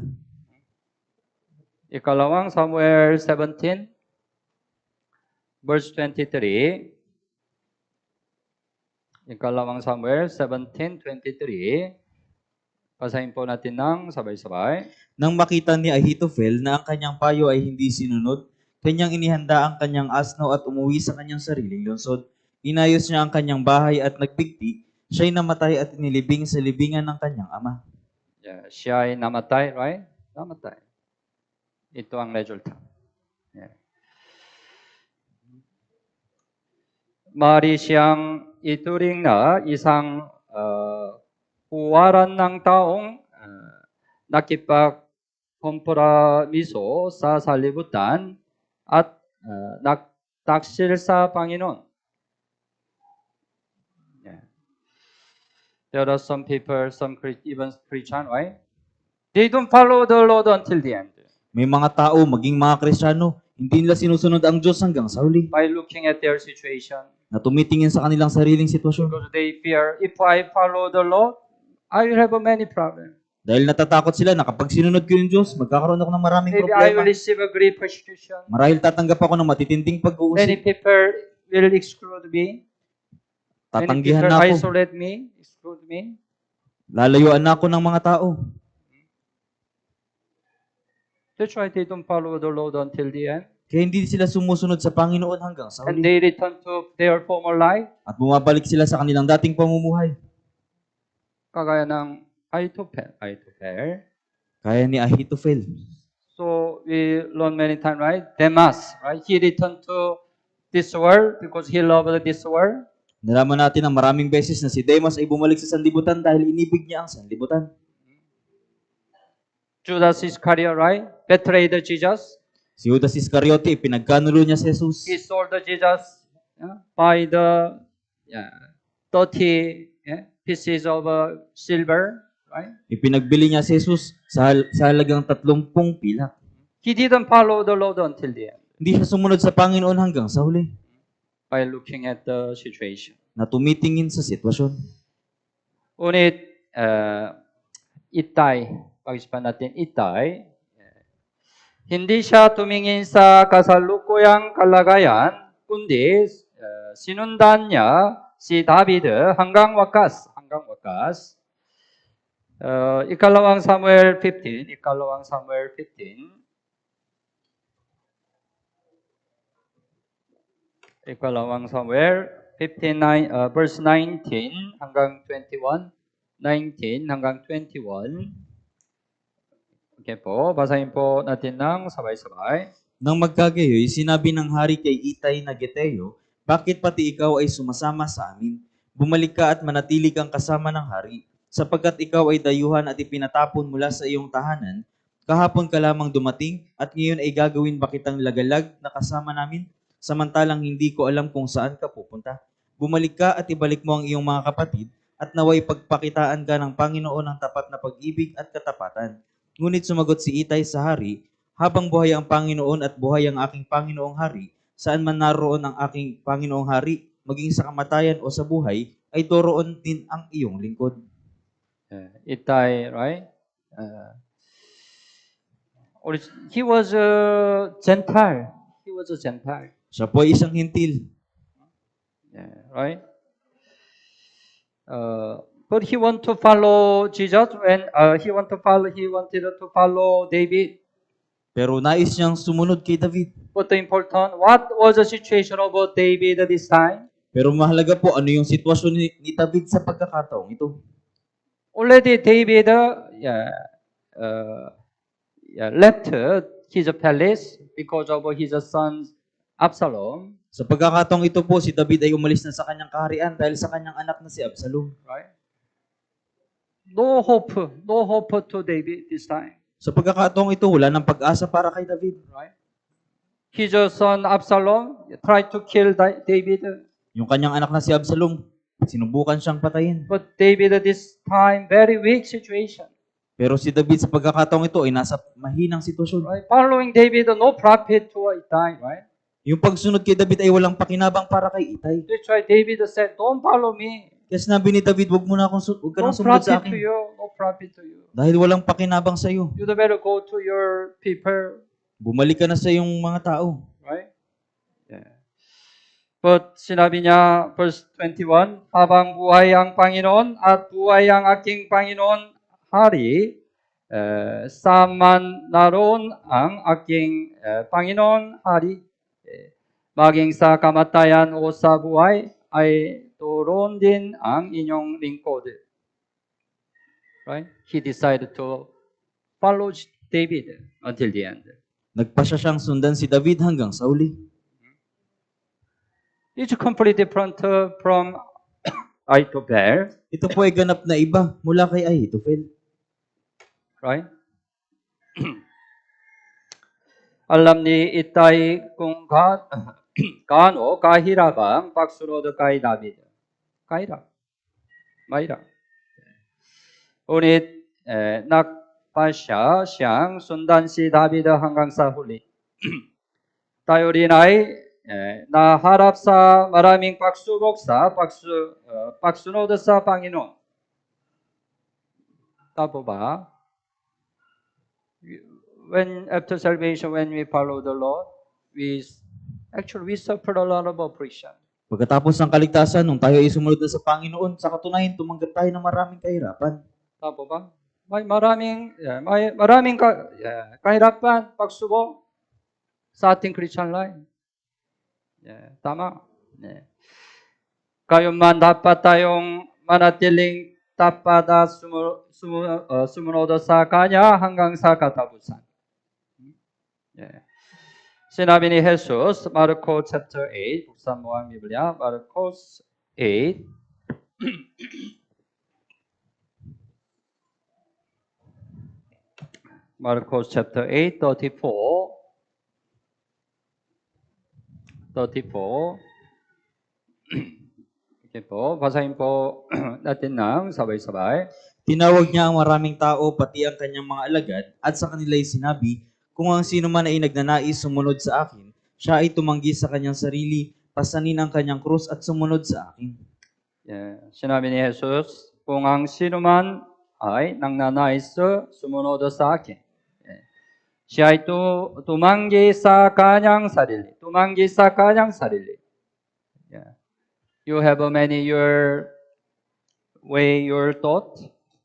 [SPEAKER 1] Ikalawang Samuel 17, verse 23. Ikalawang Samuel 17:23. Basahin po natin ng sabay-sabay.
[SPEAKER 2] Nang makita ni Ahitofel na ang kanyang payo ay hindi sinunod, kanyang inihanda ang kanyang asno at umuwi sa kanyang sariling lungsod. Inayos niya ang kanyang bahay at nagbigti. Siya'y namatay at inilibing sa libingan ng kanyang ama.
[SPEAKER 1] Yeah, siya ay namatay, right? Namatay. Ito ang resulta. Yeah. Maaari siyang ituring na isang huwaran ng taong nakipagkompromiso sa salibutan at nagtaksil sa Panginoon. Yeah. There are some people, even Christian, right? They don't follow the Lord until the end.
[SPEAKER 2] May mga tao, maging mga Kristiyano, hindi nila sinusunod ang Diyos hanggang sa huli,
[SPEAKER 1] by looking at their situation.
[SPEAKER 2] na tumitingin sa kanilang sariling sitwasyon.
[SPEAKER 1] Because they fear, if I follow the Lord, I will have many problems.
[SPEAKER 2] Dahil natatakot sila na kapag sinunod ko yung Diyos, magkakaroon ako ng maraming
[SPEAKER 1] Maybe I will
[SPEAKER 2] problema.
[SPEAKER 1] receive a great persecution.
[SPEAKER 2] Marahil tatanggap ako ng matitinding
[SPEAKER 1] Many
[SPEAKER 2] pag-uusig.
[SPEAKER 1] people will exclude me. Many
[SPEAKER 2] Tatanggihan
[SPEAKER 1] people
[SPEAKER 2] na ako.
[SPEAKER 1] isolate me, exclude me.
[SPEAKER 2] Lalayuan na ako ng mga tao.
[SPEAKER 1] That's why they don't follow the Lord until the end.
[SPEAKER 2] Kaya hindi sila sumusunod sa Panginoon hanggang sa
[SPEAKER 1] And
[SPEAKER 2] huli.
[SPEAKER 1] they return to their former life.
[SPEAKER 2] At bumabalik sila sa kanilang dating pamumuhay.
[SPEAKER 1] Kagaya ng Ahithophel.
[SPEAKER 2] Kaya ni Ahithophel.
[SPEAKER 1] So we learn many times, right? Demas, right? He returned to this world because he loved this world.
[SPEAKER 2] Nalaman natin na maraming beses na si Demas ay bumalik sa sanlibutan dahil inibig niya ang sanlibutan.
[SPEAKER 1] Judas Iscariot, right? Betrayed Jesus.
[SPEAKER 2] Si Judas Iscariote, pinagkanulo niya si Jesus.
[SPEAKER 1] He sold Jesus by the 30 pieces of silver, right?
[SPEAKER 2] Ipinagbili niya si Jesus sa halagang 30 pilak.
[SPEAKER 1] He didn't follow the Lord until the end
[SPEAKER 2] Hindi siya sumunod sa Panginoon hanggang sa huli,
[SPEAKER 1] by looking at the situation.
[SPEAKER 2] na tumitingin sa sitwasyon.
[SPEAKER 1] Ngunit Itay, pag-isipan natin Itay, hindi siya tumingin sa kasalukuyang kalagayan, kundi sinundan niya si David hanggang wakas. Ikalawang Samuel 15. Ikalawang Samuel 15, verse 19 hanggang 21. 19 hanggang 21. Okay po, basahin po natin ng sabay-sabay.
[SPEAKER 2] Nang magkagayoy, sinabi ng hari kay Itay na Geteo, bakit pati ikaw ay sumasama sa amin? Bumalik ka at manatili kang kasama ng hari, sapagkat ikaw ay dayuhan at ipinatapon mula sa iyong tahanan. Kahapon ka lamang dumating at ngayon ay gagawin ba kitang lagalag na kasama namin? Samantalang hindi ko alam kung saan ka pupunta. Bumalik ka at ibalik mo ang iyong mga kapatid at naway pagpakitaan ka ng Panginoon ng tapat na pag-ibig at katapatan. Ngunit sumagot si Itay sa hari, habang buhay ang Panginoon at buhay ang aking Panginoong hari, saan man naroon ang aking Panginoong hari, maging sa kamatayan o sa buhay, ay doroon din ang iyong lingkod.
[SPEAKER 1] Itay, right? He was a Gentile.
[SPEAKER 2] Siya po ay isang hintil.
[SPEAKER 1] Right? But he wanted to follow Jesus when he wanted to follow David.
[SPEAKER 2] Pero nais niyang sumunod kay David.
[SPEAKER 1] But the important, what was the situation about David at this time?
[SPEAKER 2] Pero mahalaga po ano yung sitwasyon ni David sa pagkakataong ito.
[SPEAKER 1] Already David left his palace because of his son Absalom.
[SPEAKER 2] Sa pagkakataong ito po, si David ay umalis na sa kanyang kaharian dahil sa kanyang anak na si Absalom.
[SPEAKER 1] Right? No hope to David this time.
[SPEAKER 2] Sa pagkakataong ito, wala ng pag-asa para kay David.
[SPEAKER 1] Right? His son Absalom tried to kill David.
[SPEAKER 2] Yung kanyang anak na si Absalom, sinubukan siyang patayin.
[SPEAKER 1] But David at this time, very weak situation.
[SPEAKER 2] Pero si David sa pagkakataong ito ay nasa mahinang sitwasyon.
[SPEAKER 1] Right? Following David, no profit to Itay, right?
[SPEAKER 2] Yung pagsunod kay David ay walang pakinabang para kay Itay.
[SPEAKER 1] That's why David said, don't follow me.
[SPEAKER 2] Kaya sinabi ni David, wag ka
[SPEAKER 1] No
[SPEAKER 2] nang sumunod sa
[SPEAKER 1] profit to
[SPEAKER 2] akin.
[SPEAKER 1] you. No profit to you.
[SPEAKER 2] Dahil walang pakinabang sa iyo.
[SPEAKER 1] You better go to your people,
[SPEAKER 2] Bumalik ka na sa iyong mga tao.
[SPEAKER 1] right? Yeah. But sinabi niya, verse 21, habang buhay ang Panginoon at buhay ang aking Panginoon hari, saan naroon ang aking Panginoon hari, maging sa kamatayan o sa buhay, ay doon din ang inyong lingkod. Right? He decided to follow David until the end.
[SPEAKER 2] Nagpasya siyang sundan si David hanggang sa uli.
[SPEAKER 1] It's completely different from Ahithophel,
[SPEAKER 2] Ito po ay ganap na iba mula kay Ahithophel.
[SPEAKER 1] right? Alam ni Itay kung gaano kahirap pagsunod kay David. Mahirap. Ngunit 巴夏向sundan si David hanggang sa huli. Tayo rin ay naharap sa maraming pagsubok sa pagsunod sa Panginoon. Tama ba? When after salvation, when we follow the Lord, we suffer a lot of oppression.
[SPEAKER 2] Pagkatapos ng kaligtasan, nung tayo ay sumunod na sa Panginoon, sa katunayan, tumanggap tayo ng maraming kahirapan.
[SPEAKER 1] Tama ba? May maraming kahirapan, pagsubok sa ating Christian life. Tama. Kayunman dapat tayong manatiling tapat at sumunod sa Kanya hanggang sa katapusan. Sinabi ni Jesus, Marko chapter 8, buksan mo ang Biblia, Marcos 8, Marcos chapter 8, 34. Okay po, basahin po natin ng sabay-sabay.
[SPEAKER 2] Tinawag niya ang maraming tao, pati ang kanyang mga alagad, at sa kanila'y sinabi, kung ang sino man ay nagnanais sumunod sa akin, siya ay tumanggi sa kanyang sarili, pasanin ang kanyang krus at sumunod sa akin.
[SPEAKER 1] Sinabi ni Jesus, kung ang sino man ay nagnanais sumunod sa akin, siya ay tumanggi sa kanyang sarili. Tumanggi sa kanyang sarili. You have many your way, your thought.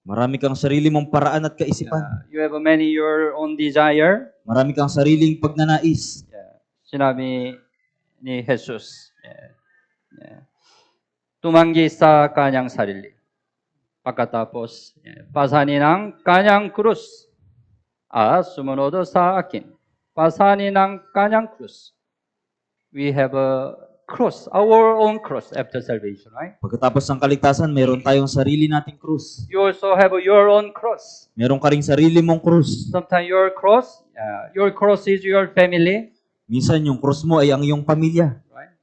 [SPEAKER 2] Marami kang sarili mong paraan at kaisipan.
[SPEAKER 1] You have many your own desire.
[SPEAKER 2] Marami kang sariling pagnanais.
[SPEAKER 1] Sinabi ni Jesus. Tumanggi sa kanyang sarili. Pagkatapos, pasanin ang kanyang krus at sumunod sa akin. Pasanin ang kanyang krus. We have a cross, our own cross after salvation, right?
[SPEAKER 2] Pagkatapos ng kaligtasan, meron tayong sarili nating krus.
[SPEAKER 1] You also have your own cross.
[SPEAKER 2] Meron ka ring sarili mong krus.
[SPEAKER 1] Sometimes your cross is your family.
[SPEAKER 2] Minsan yung krus mo ay ang iyong pamilya.
[SPEAKER 1] Right?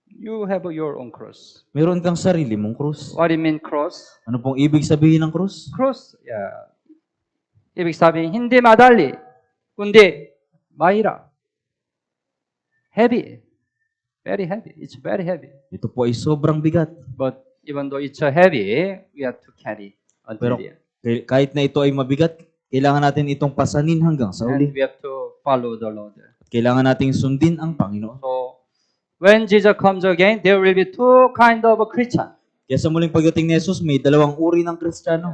[SPEAKER 1] You have your own cross.
[SPEAKER 2] Meron kang sarili mong krus.
[SPEAKER 1] What do you mean cross?
[SPEAKER 2] Ano pong ibig sabihin ng krus?
[SPEAKER 1] Cross, ibig sabihin hindi madali, kundi mahirap. Heavy. Very heavy. It's very heavy.
[SPEAKER 2] Ito po ay sobrang bigat.
[SPEAKER 1] But even though it's heavy, we have to carry until
[SPEAKER 2] Pero
[SPEAKER 1] the end.
[SPEAKER 2] kahit na ito ay mabigat, kailangan natin itong pasanin hanggang sa
[SPEAKER 1] And
[SPEAKER 2] uli.
[SPEAKER 1] we have to follow the Lord.
[SPEAKER 2] Kailangan nating sundin ang Panginoon.
[SPEAKER 1] So, when Jesus comes again, there will be two kind of Christian.
[SPEAKER 2] Kaya sa muling pagdating ni Jesus, may dalawang uri ng Kristiyano.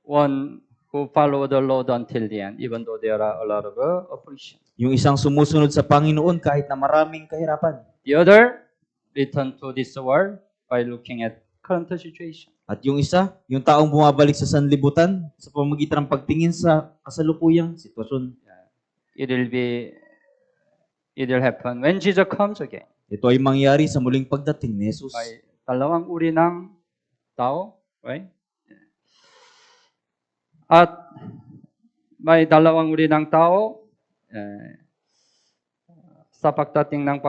[SPEAKER 1] One who follow the Lord until the end, even though there are a lot of affliction.
[SPEAKER 2] Yung isang sumusunod sa Panginoon kahit na maraming kahirapan.
[SPEAKER 1] The other, return to this world by looking at current situation.
[SPEAKER 2] At yung isa, yung taong bumabalik sa sanlibutan sa pamamagitan ng pagtingin sa kasalukuyang sitwasyon.
[SPEAKER 1] It will happen when Jesus comes again.
[SPEAKER 2] Ito ay mangyari sa muling pagdating ni Jesus.
[SPEAKER 1] May dalawang uri ng tao, right? At may dalawang uri ng tao sa pagdating ng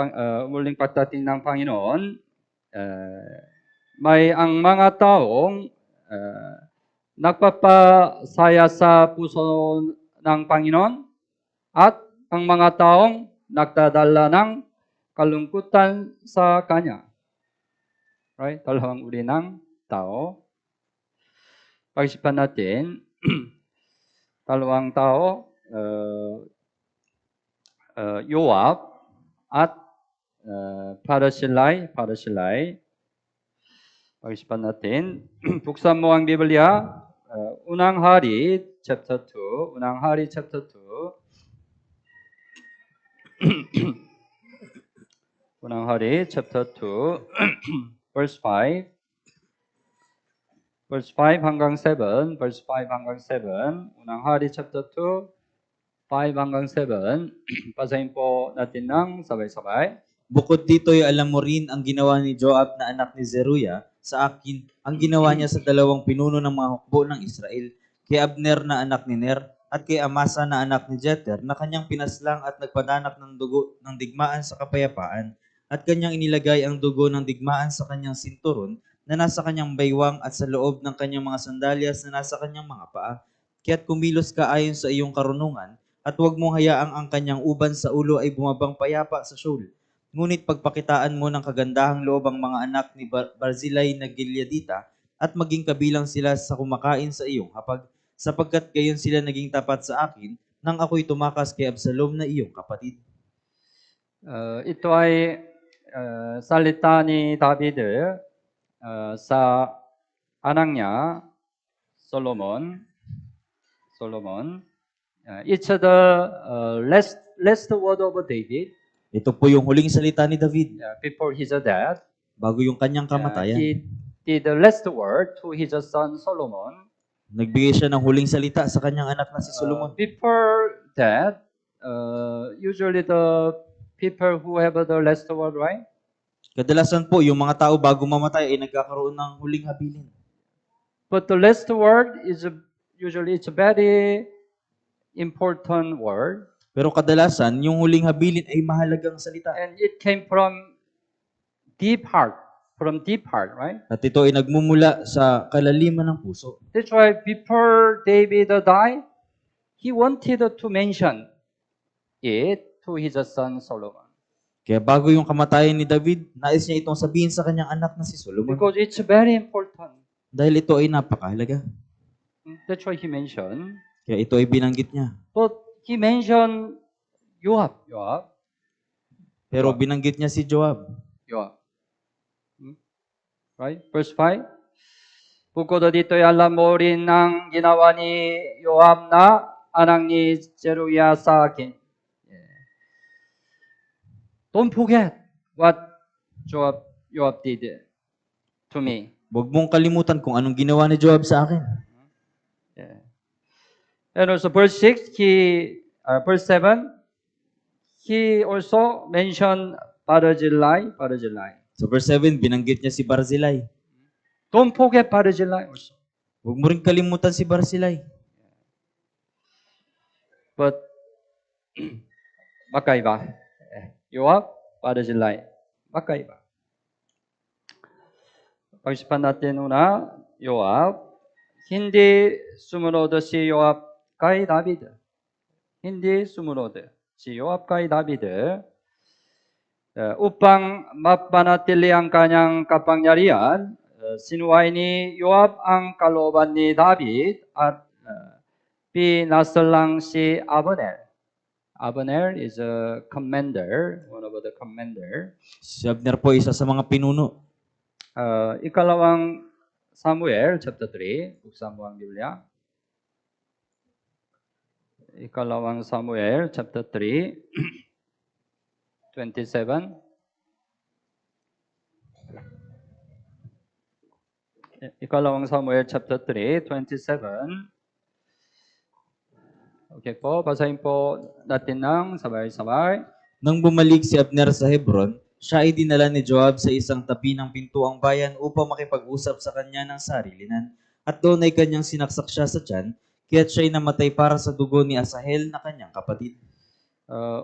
[SPEAKER 1] muling pagdating ng Panginoon. May ang mga taong nagpapasaya sa puso ng Panginoon at ang mga taong nagdadala ng kalungkutan sa Kanya. Right? Dalawang uri ng tao. Pag-isipan natin, dalawang tao, Yoab at Parasilai. Pag-isipan natin, buksan mo ang Biblia, Unang Hari, chapter 2, Unang Hari, chapter 2, Unang Hari, chapter 2, verse 5. Verse 5 hanggang 7, verse 5 hanggang 7, Unang Hari, chapter 2, 5 hanggang 7. Basahin po natin ng sabay-sabay.
[SPEAKER 2] Bukod dito ay alam mo rin ang ginawa ni Joab na anak ni Zeruiah sa akin, ang ginawa niya sa dalawang pinuno ng mga hukbo ng Israel, kay Abner na anak ni Ner, at kay Amasa na anak ni Jeter, na kanyang pinaslang at nagpadanak ng dugo ng digmaan sa kapayapaan, at kanyang inilagay ang dugo ng digmaan sa kanyang sinturon, na nasa kanyang baywang at sa loob ng kanyang mga sandalyas na nasa kanyang mga paa. Kaya't kumilos ka ayon sa iyong karunungan at huwag mong hayaang ang kanyang uban sa ulo ay bumabang payapa sa Shaul. Ngunit pagpakitaan mo ng kagandahang loob ang mga anak ni Barzillai na Gileadita at maging kabilang sila sa kumakain sa iyong hapag, sapagkat gayon sila naging tapat sa akin nang ako'y tumakas kay Absalom na iyong kapatid.
[SPEAKER 1] Ito ay salita ni David sa anak niya, Solomon. It's the last word of David
[SPEAKER 2] Ito po yung huling salita ni David
[SPEAKER 1] before his death.
[SPEAKER 2] bago yung kanyang kamatayan.
[SPEAKER 1] He did the last word to his son Solomon.
[SPEAKER 2] Nagbigay siya ng huling salita sa kanyang anak na si Solomon.
[SPEAKER 1] Before that, usually the people who have the last word, right?
[SPEAKER 2] Kadalasan po, yung mga tao bago mamatay ay nagkakaroon ng huling habilin.
[SPEAKER 1] But the last word is usually it's a very important word,
[SPEAKER 2] Pero kadalasan, yung huling habilin ay mahalagang salita.
[SPEAKER 1] and it came from deep heart, right?
[SPEAKER 2] At ito ay nagmumula sa kalaliman ng puso.
[SPEAKER 1] That's why before David died, he wanted to mention it to his son Solomon,
[SPEAKER 2] Kaya bago yung kamatayan ni David, nais niya itong sabihin sa kanyang anak na si Solomon.
[SPEAKER 1] because it's very important.
[SPEAKER 2] Dahil ito ay napakahalaga.
[SPEAKER 1] That's why he mentioned.
[SPEAKER 2] Kaya ito ay binanggit niya.
[SPEAKER 1] But he mentioned Joab.
[SPEAKER 2] Pero binanggit niya si Joab.
[SPEAKER 1] Right? Verse 5. Bukod dito ay alam mo rin ang ginawa ni Joab na anak ni Zeruya sa akin. Don't forget what Joab did to me.
[SPEAKER 2] Huwag mong kalimutan kung anong ginawa ni Joab sa akin.
[SPEAKER 1] And also verse 6, verse 7, he also mentioned Barzillai.
[SPEAKER 2] Sa verse 7, binanggit niya si Barzillai.
[SPEAKER 1] Don't forget Barzillai also.
[SPEAKER 2] Huwag mo rin kalimutan si Barzillai.
[SPEAKER 1] But magkaiba. Joab, Barzillai. Magkaiba. Pag-isipan natin una, Joab. Hindi sumunod si Joab kay David. Hindi sumunod si Joab kay David upang mapanatili ang kanyang kapangyarihan. Sinuway ni Joab ang kalooban ni David at pinasalang si Abner. Abner is a commander, one of the commander.
[SPEAKER 2] Si Abner po isa sa mga pinuno.
[SPEAKER 1] Ikalawang Samuel chapter 3, buksan mo ang Biblia. Ikalawang Samuel chapter 3, 27. Ikalawang Samuel chapter 3, 27. Okay po, basahin po natin ng sabay-sabay.
[SPEAKER 2] Nang bumalik si Abner sa Hebron, siya ay dinala ni Joab sa isang tabi ng pintuang bayan upang makipag-usap sa kanya ng sarilinan. At doon ay kanyang sinaksak siya sa tiyan, kaya't siya'y namatay para sa dugo ni Asahel na kanyang kapatid.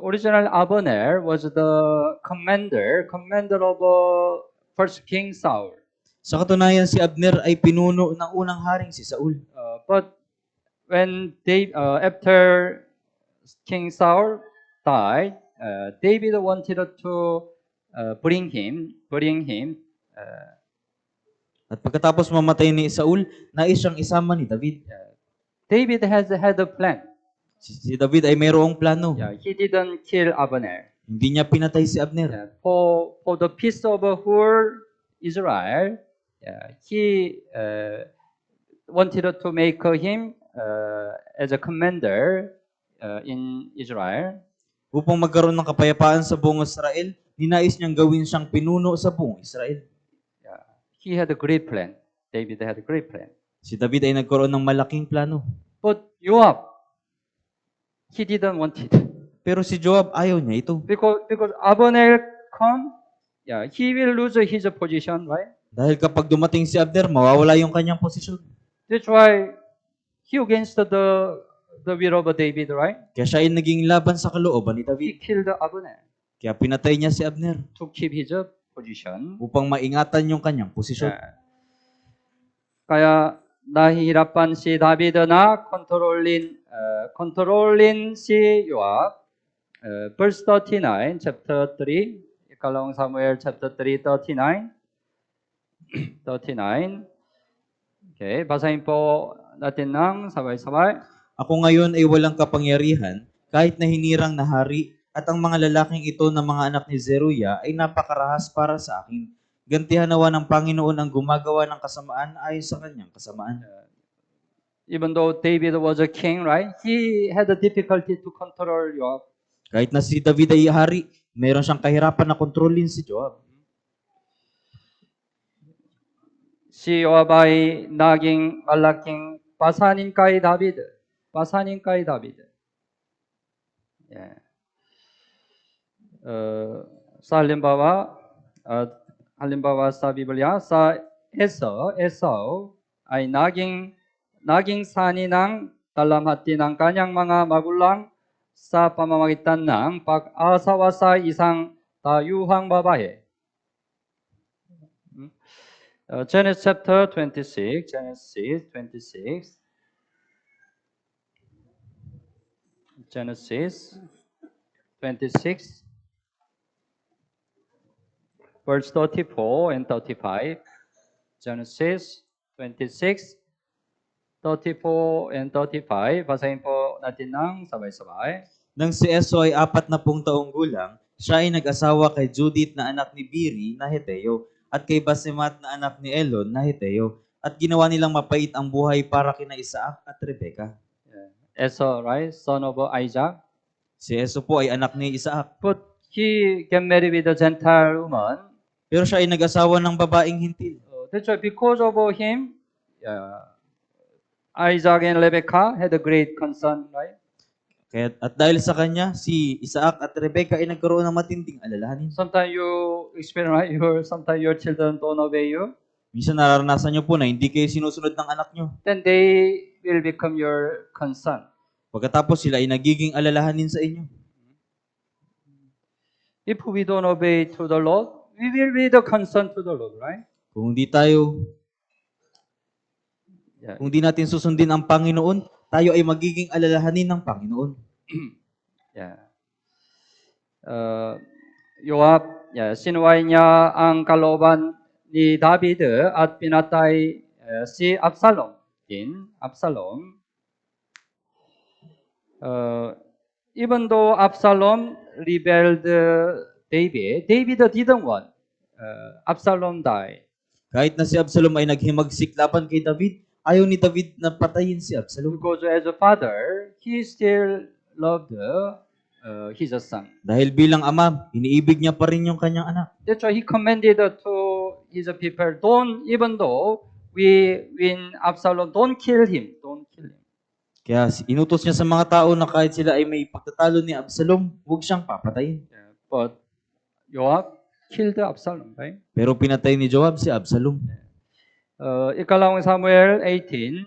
[SPEAKER 1] Original Abner was the commander of first King Saul.
[SPEAKER 2] Sa katunayan, si Abner ay pinuno ng unang haring si Saul.
[SPEAKER 1] But when after King Saul died, David wanted to bring him.
[SPEAKER 2] At pagkatapos mamatay ni Saul, nais siyang isama ni David.
[SPEAKER 1] David had a plan.
[SPEAKER 2] Si David ay mayroong plano.
[SPEAKER 1] He didn't kill Abner.
[SPEAKER 2] Hindi niya pinatay si Abner.
[SPEAKER 1] For the peace of whole Israel, he wanted to make him as a commander in Israel.
[SPEAKER 2] Upang magkaroon ng kapayapaan sa buong Israel, ninais niyang gawin siyang pinuno sa buong Israel.
[SPEAKER 1] He had a great plan. David had a great plan.
[SPEAKER 2] Si David ay nagkaroon ng malaking plano.
[SPEAKER 1] But Joab, he didn't want it.
[SPEAKER 2] Pero si Joab ayaw niya ito.
[SPEAKER 1] Because Abner come, he will lose his position, right?
[SPEAKER 2] Dahil kapag dumating si Abner, mawawala yung kanyang posisyon.
[SPEAKER 1] That's why he against the will of David, right?
[SPEAKER 2] Kaya siya ay naging laban sa kalooban ni
[SPEAKER 1] He
[SPEAKER 2] David.
[SPEAKER 1] killed Abner
[SPEAKER 2] Kaya pinatay niya si Abner
[SPEAKER 1] to keep his position.
[SPEAKER 2] upang maingatan yung kanyang posisyon.
[SPEAKER 1] Kaya nahihirapan si David na kontrolin si Yoab. Verse 39, chapter 3, ikalawang Samuel chapter 3, 39. 39. Okay, basahin po natin ng sabay-sabay.
[SPEAKER 2] Ako ngayon ay walang kapangyarihan, kahit na hinirang na hari, at ang mga lalaking ito na mga anak ni Zeruya ay napakarahas para sa akin. Gantihan nawa ng Panginoon ang gumagawa ng kasamaan ayon sa kanyang kasamaan.
[SPEAKER 1] Even though David was a king, right? He had a difficulty to control Joab.
[SPEAKER 2] Kahit na si David ay hari, meron siyang kahirapan na kontrolin si Joab.
[SPEAKER 1] Si Joab ay naging malaking pasanin kay David. Pasanin kay David. Yeah. Sa halimbawa sa Biblia, sa Esau ay naging sani ng dalamhati ng kanyang mga magulang sa pamamagitan ng pag-asawa sa isang dayuhang babae. Genesis chapter 26, Genesis 26, verse 34 and 35. Genesis 26, 34 and 35. Basahin po natin ng sabay-sabay.
[SPEAKER 2] Nang si Esau ay 40 taong gulang, siya ay nag-asawa kay Judith na anak ni Biri na Heteo at kay Basemat na anak ni Elon na Heteo, at ginawa nilang mapait ang buhay para kina Isaac at Rebeka.
[SPEAKER 1] Esau, right? Son of Isaac.
[SPEAKER 2] Si Esau po ay anak ni Isaac.
[SPEAKER 1] But he get married with a Gentile woman.
[SPEAKER 2] Pero siya ay nag-asawa ng babaeng hintil.
[SPEAKER 1] That's why because of him, Isaac and Rebecca had a great concern, right?
[SPEAKER 2] Kaya, at dahil sa kanya, si Isaac at Rebeka ay nagkaroon ng matinding alalahanin.
[SPEAKER 1] Sometimes you experience, right? Sometimes your children don't obey you.
[SPEAKER 2] Minsan nararanasan nyo po na hindi kayo sinusunod ng anak nyo.
[SPEAKER 1] Then they will become your concern.
[SPEAKER 2] Pagkatapos sila ay nagiging alalahanin sa inyo.
[SPEAKER 1] If we don't obey to the Lord, we will be the concern to the Lord, right?
[SPEAKER 2] Kung hindi natin susundin ang Panginoon, tayo ay magiging alalahanin ng Panginoon.
[SPEAKER 1] Yoab, sinuway niya ang kalooban ni David at pinatay si Absalom. Even though Absalom rebelled David didn't want Absalom die.
[SPEAKER 2] Kahit na si Absalom ay naghimagsik laban kay David, ayaw ni David na patayin si Absalom.
[SPEAKER 1] Because as a father, he still loved his son.
[SPEAKER 2] Dahil bilang ama, iniibig niya pa rin yung kanyang anak.
[SPEAKER 1] That's why he commanded to his people, even though win Absalom, don't kill him.
[SPEAKER 2] Kaya inutos niya sa mga tao na kahit sila ay may pagtatalo ni Absalom, huwag siyang papatayin.
[SPEAKER 1] But Joab killed Absalom, right?
[SPEAKER 2] Pero pinatay ni Joab si Absalom.
[SPEAKER 1] Ikalawang Samuel 18,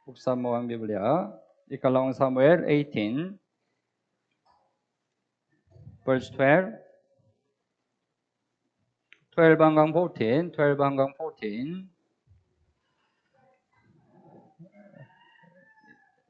[SPEAKER 1] buksan mo ang Biblia. Ikalawang Samuel 18, verse 12. 12 hanggang 14.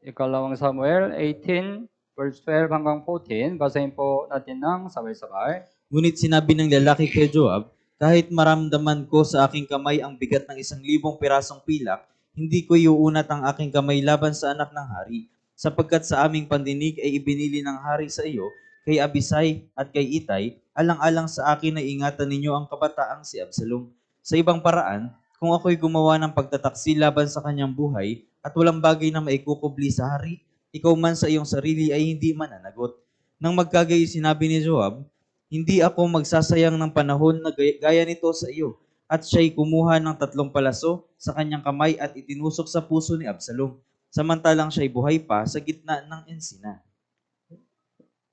[SPEAKER 1] Ikalawang Samuel 18, verse 12 hanggang 14. Basahin po natin ng sabay-sabay.
[SPEAKER 2] Ngunit sinabi ng lalaki kay Joab, kahit maramdaman ko sa aking kamay ang bigat ng 1,000 pirasong pilak, hindi ko iuunat ang aking kamay laban sa anak ng hari, sapagkat sa aming pandinig ay ibinili ng hari sa iyo, kay Abisai at kay Itay, alang-alang sa akin na ingatan ninyo ang kabataang si Absalom. Sa ibang paraan, kung ako'y gumawa ng pagtataksi laban sa kanyang buhay, at walang bagay na maikukubli sa hari, ikaw man sa iyong sarili ay hindi mananagot. Nang magkagayon sinabi ni Joab, hindi ako magsasayang ng panahon na gaya nito sa iyo. At siya'y kumuha ng 3 palaso sa kanyang kamay at itinusok sa puso ni Absalom. Samantalang siya'y buhay pa sa gitna ng ensina.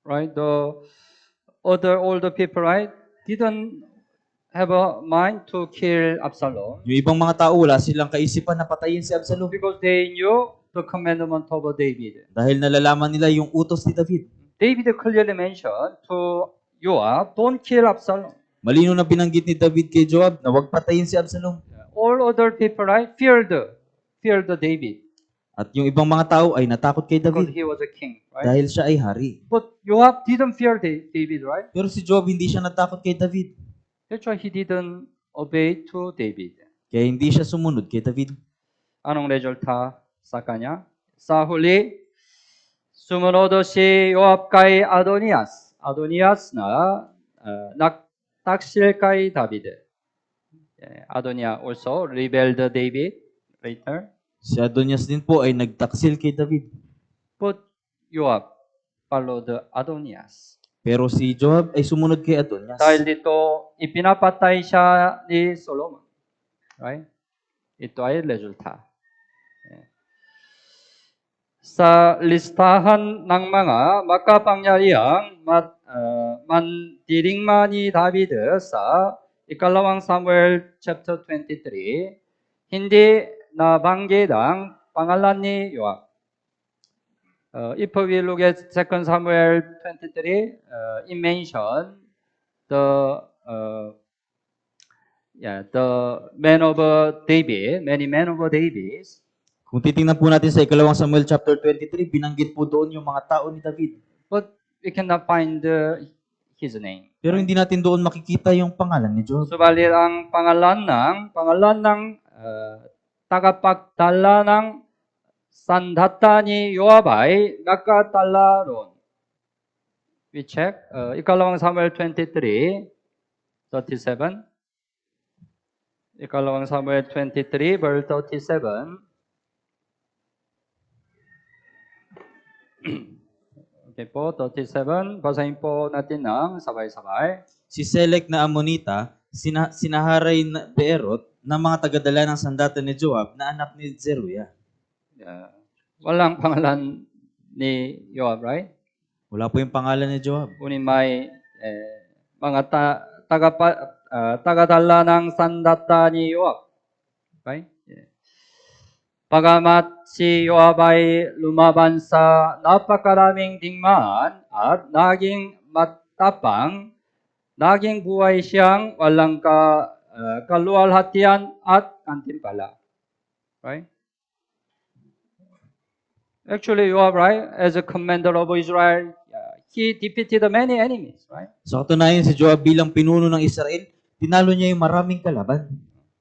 [SPEAKER 1] Right? The older people, right, didn't have a mind to kill Absalom.
[SPEAKER 2] Yung ibang mga tao, wala silang kaisipan na patayin si Absalom.
[SPEAKER 1] Because they knew the commandment of David.
[SPEAKER 2] Dahil nalalaman nila yung utos ni David.
[SPEAKER 1] David clearly mentioned to Joab, don't kill Absalom.
[SPEAKER 2] Malino na binanggit ni David kay Joab na huwag patayin si Absalom.
[SPEAKER 1] all other people, right, feared David
[SPEAKER 2] At yung ibang mga tao ay natakot kay
[SPEAKER 1] because
[SPEAKER 2] David
[SPEAKER 1] he was a king, right?
[SPEAKER 2] dahil siya ay hari.
[SPEAKER 1] But Joab didn't fear David, right?
[SPEAKER 2] Pero si Joab hindi siya natakot kay David.
[SPEAKER 1] That's why he didn't obey to David.
[SPEAKER 2] Kaya hindi siya sumunod kay David.
[SPEAKER 1] Anong resulta sa kanya? Sahuli, sumunod si Joab kay Adonias. Adonias na nagtaksil kay David. Adonias also rebelled David later.
[SPEAKER 2] Si Adonias din po ay nagtaksil kay David.
[SPEAKER 1] But Joab followed Adonias.
[SPEAKER 2] Pero si Joab ay sumunod kay Adonias.
[SPEAKER 1] Dahil dito, ipinapatay siya ni Solomon. Right? Ito ay resulta. Sa listahan ng mga makapangyarihang mandirigma ni David sa ikalawang Samuel chapter 23, hindi nabanggit pangalan ni Joab. If we look at 2 Samuel 23, it mentions the men of David, many men of David.
[SPEAKER 2] Kung titingnan po natin sa ikalawang Samuel chapter 23, binanggit po doon yung mga tao ni David.
[SPEAKER 1] But we cannot find his name.
[SPEAKER 2] Pero hindi natin doon makikita yung pangalan ni Joab.
[SPEAKER 1] Subalit ang pangalan ng tagapagdala ng sandata ni Joab ay nakatala roon. We check. Ikalawang Samuel 23, 37. Ikalawang Samuel 23, verse 37. Okay po, 37. Basahin po natin ng sabay-sabay.
[SPEAKER 2] Si Selek na Amonita, sinaharay na Beerot ng mga tagadala ng sandata ni Joab na anak ni Zeruiah.
[SPEAKER 1] Walang pangalan ni Joab, right?
[SPEAKER 2] Wala po yung pangalan ni Joab.
[SPEAKER 1] Kunin may mga tagadala ng sandata ni Joab. Right? Pagamat si Joab ay lumaban sa napakaraming digmaan at naging matapang, naging buhay siyang walang kaluwalhatian at gantimpala. Right? Actually, Joab, right, as a commander of Israel, he defeated many enemies, right?
[SPEAKER 2] Sa katunayan, si Joab bilang pinuno ng Israel, tinalo niya yung maraming kalaban.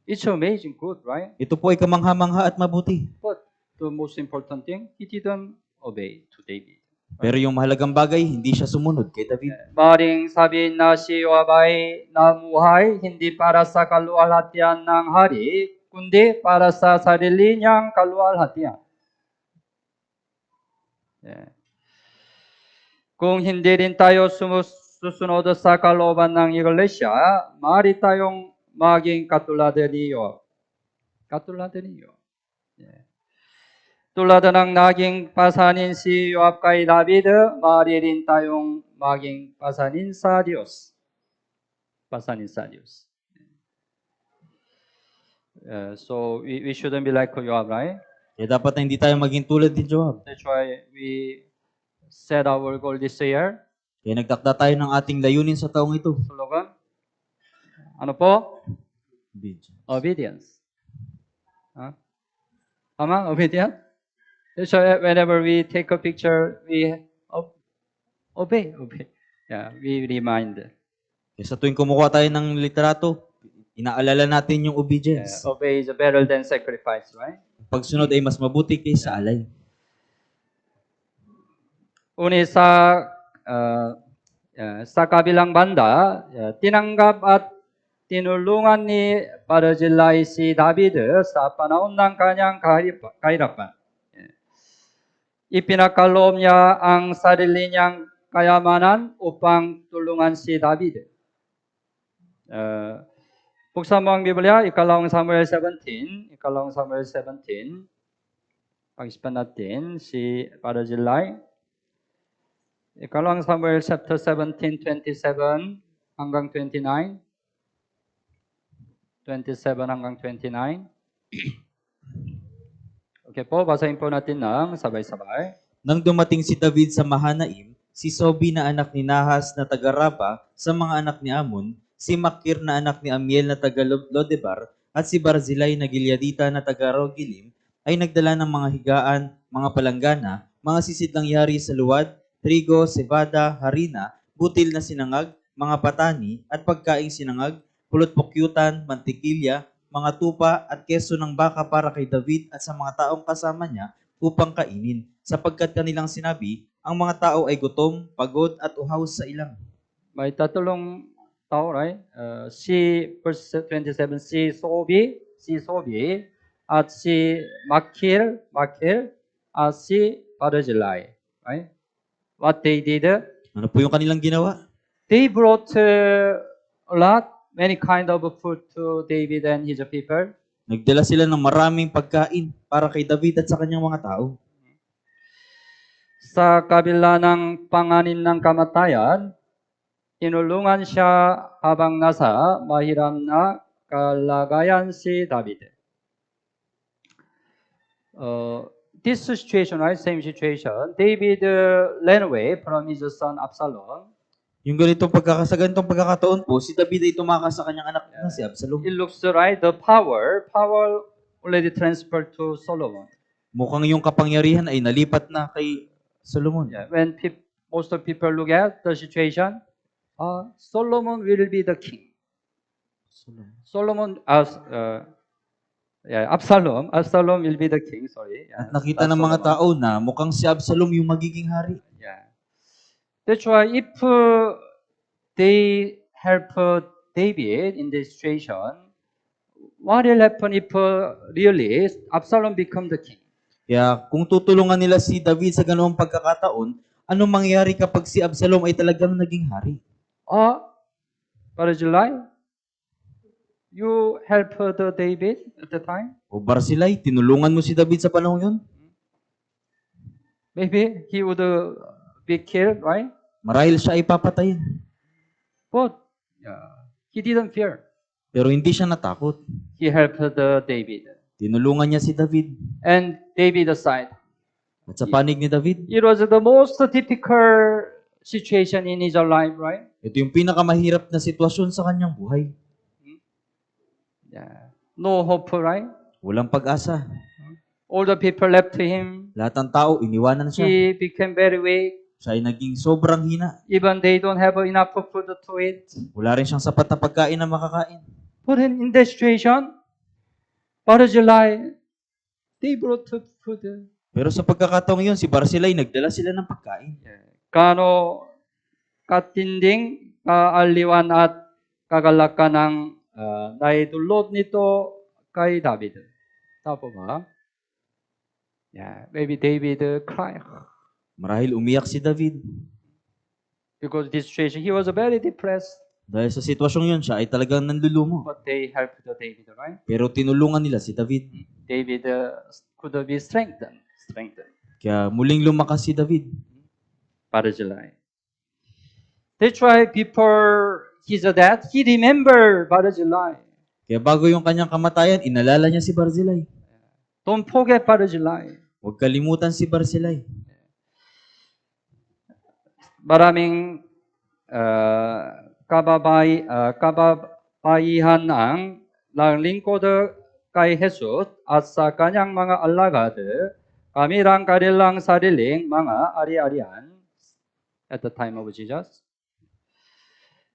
[SPEAKER 1] It's amazing good, right?
[SPEAKER 2] Ito po ay kamangha-mangha at mabuti.
[SPEAKER 1] But the most important thing, he didn't obey to David.
[SPEAKER 2] Pero yung mahalagang bagay, hindi siya sumunod kay David.
[SPEAKER 1] Maring sabihin na si Joab ay namuhay hindi para sa kaluwalhatian ng hari, kundi para sa sarili niyang kaluwalhatian. Kung hindi rin tayo susunod sa kalooban ng Iglesia, maaari tayong maging katulad ni Joab. Katulad ni Joab. Tulad ng naging pasanin si Joab kay David, maaari rin tayong maging pasanin sa Diyos. Pasanin sa Diyos. So we shouldn't be like Joab, right?
[SPEAKER 2] Kaya dapat na hindi tayo maging tulad ni Joab.
[SPEAKER 1] That's why we set our goal this year.
[SPEAKER 2] Kaya nagtakda tayo ng ating layunin sa taong ito.
[SPEAKER 1] Slogan. Ano po?
[SPEAKER 2] Obedience.
[SPEAKER 1] Obedience. Tama? Obedience? So whenever we take a picture, we obey. Yeah, we remind.
[SPEAKER 2] Kaya sa tuwing kumukuha tayo ng litrato, inaalala natin yung obedience.
[SPEAKER 1] Obey is better than sacrifice, right?
[SPEAKER 2] Pagsunod ay mas mabuti kaysa alay.
[SPEAKER 1] Uni sa kabilang banda, tinanggap at tinulungan ni Barzillai si David sa panahon ng kanyang kahirapan. Ipinakaloob niya ang sarili niyang kayamanan upang tulungan si David. Buksan mo ang Biblia, ikalawang Samuel 17. Ikalawang Samuel 17. Pag-ispan natin si Barzillai. Ikalawang Samuel chapter 17, 27 hanggang 29. 27 hanggang 29. Okay po, basahin po natin ng sabay-sabay.
[SPEAKER 2] Nang dumating si David sa Mahanaim, si Sobi na anak ni Nahas na taga-Raba sa mga anak ni Amon, si Makir na anak ni Amiel na taga-Lodebar, at si Barzillai na Gileadita na taga Rogelim ay nagdala ng mga higaan, mga palanggana, mga sisidlang yari sa luwad, trigo, cebada, harina, butil na sinangag, mga patani, at pagkaing sinangag, pulot-pukyutan, mantikilya, mga tupa at keso ng baka para kay David at sa mga taong kasama niya upang kainin, sapagkat kanilang sinabi, ang mga tao ay gutom, pagod at uhaw sa ilang.
[SPEAKER 1] May tatlong tao, right? Si, verse 27, si Sobi, at si Makir, at si Barzillai, right? What they did,
[SPEAKER 2] Ano po yung kanilang ginawa?
[SPEAKER 1] they brought many kind of food to David and his people.
[SPEAKER 2] Nagdala sila ng maraming pagkain para kay David at sa kanyang mga tao.
[SPEAKER 1] Sa kabila ng panganib ng kamatayan, tinulungan siya habang nasa mahirap na kalagayan si David. This situation, right? Same situation. David ran away from his son Absalom.
[SPEAKER 2] Yung sa ganitong pagkakataon po, si David ay tumakas sa kanyang anak na si Absalom.
[SPEAKER 1] It looks right. The power already transferred to Solomon.
[SPEAKER 2] Mukhang yung kapangyarihan ay nalipat na kay Solomon.
[SPEAKER 1] Yeah. When most of people look at the situation, Solomon will be the king. Absalom will be the king. Sorry.
[SPEAKER 2] At nakita ng mga tao na mukhang si Absalom yung magiging hari.
[SPEAKER 1] Yeah. That's why if they help David in this situation, what will happen if really Absalom become the king?
[SPEAKER 2] Kaya kung tutulungan nila si David sa ganoong pagkakataon, anong mangyayari kapag si Absalom ay talagang naging hari?
[SPEAKER 1] Barzillai, you help the David at the time?
[SPEAKER 2] O Barzillai, tinulungan mo si David sa panahon yun?
[SPEAKER 1] Maybe he would be killed, right?
[SPEAKER 2] Marahil siya ay papatayin.
[SPEAKER 1] But he didn't fear.
[SPEAKER 2] Pero hindi siya natakot.
[SPEAKER 1] He helped David.
[SPEAKER 2] Tinulungan niya si David.
[SPEAKER 1] And David aside.
[SPEAKER 2] At sa panig ni David,
[SPEAKER 1] It was the most difficult situation in his life, right?
[SPEAKER 2] ito yung pinakamahirap na sitwasyon sa kanyang buhay.
[SPEAKER 1] Yeah. No hope, right?
[SPEAKER 2] Walang pag-asa.
[SPEAKER 1] All the people left him.
[SPEAKER 2] Lahat ng tao, iniwanan siya.
[SPEAKER 1] He became very weak.
[SPEAKER 2] Siya ay naging sobrang hina.
[SPEAKER 1] Even they don't have enough food to eat.
[SPEAKER 2] Wala rin siyang sapat na pagkain na makakain.
[SPEAKER 1] But in that situation, Barzillai, they brought food.
[SPEAKER 2] Pero sa pagkakataong yun, si Barzillai, nagdala sila ng pagkain.
[SPEAKER 1] Kano katinding kaaliwan at kagalakan ng naidulot nito kay David. Tapo ba? Yeah, maybe David cried.
[SPEAKER 2] Marahil umiyak si David.
[SPEAKER 1] Because this situation, he was very depressed.
[SPEAKER 2] Dahil sa sitwasyong yun, siya ay talagang nanlulumo.
[SPEAKER 1] But they helped David, right?
[SPEAKER 2] Pero tinulungan nila si David.
[SPEAKER 1] David could be strengthened.
[SPEAKER 2] Kaya muling lumakas si David.
[SPEAKER 1] Barzillai. That's why before his death, he remembered Barzillai.
[SPEAKER 2] Kaya bago yung kanyang kamatayan, inalala niya si Barzillai.
[SPEAKER 1] Don't forget Barzillai.
[SPEAKER 2] Huwag kalimutan si Barzillai.
[SPEAKER 1] Maraming kababaihan ang lingkod kay Jesus at sa kanyang mga alagad, kamilang kanilang sariling mga ari-arian at the time of Jesus.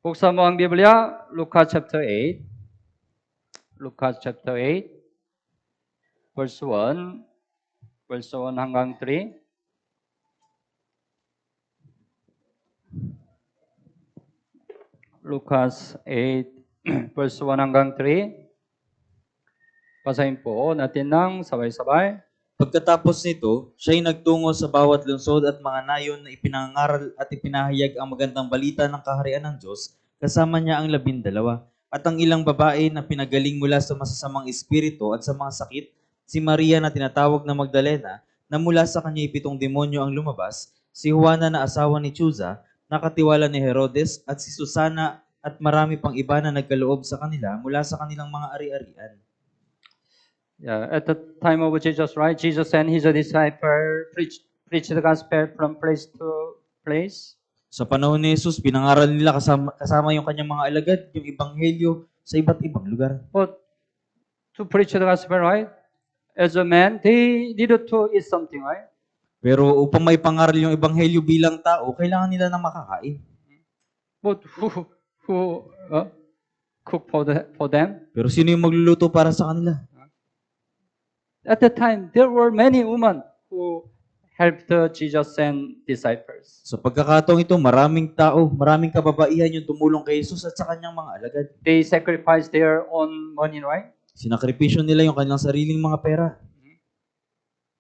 [SPEAKER 1] Buksan mo ang Biblia, Lucas chapter 8. Lucas chapter 8, verse 1 hanggang 3. Lucas 8, verse 1 hanggang 3. Basahin po natin ng sabay-sabay.
[SPEAKER 2] Pagkatapos nito, siya'y nagtungo sa bawat lungsod at mga nayon na ipinangaral at ipinahayag ang magandang balita ng kaharian ng Diyos, kasama niya ang 12, at ang ilang babae na pinagaling mula sa masasamang espiritu at sa mga sakit, si Maria na tinatawag na Magdalena, na mula sa kanya'y 7 demonyo ang lumabas, si Juana na asawa ni Chuza, nakatiwala ni Herodes, at si Susana at marami pang iba na nagkaloob sa kanila mula sa kanilang mga ari-arian.
[SPEAKER 1] Yeah, at the time of Jesus, right? Jesus and his disciple preached the gospel from place to place.
[SPEAKER 2] Sa panahon ni Jesus, pinangaral nila kasama yung kanyang mga alagad, yung ebanghelyo sa iba't ibang lugar.
[SPEAKER 1] But
[SPEAKER 3] to preach the gospel, right? As a man, they needed to eat something, right?
[SPEAKER 2] Pero upang may pangaral yung ebanghelyo bilang tao, kailangan nila ng makakain.
[SPEAKER 3] But who cook for them?
[SPEAKER 2] Pero sino yung magluluto para sa kanila?
[SPEAKER 3] At the time, there were many women who helped Jesus and disciples.
[SPEAKER 2] Sa pagkakataong ito, maraming tao, maraming kababaihan yung tumulong kay Jesus at sa kanyang mga alagad.
[SPEAKER 3] They sacrificed their own money, right?
[SPEAKER 2] Sinakripisyo nila yung kanilang sariling mga pera.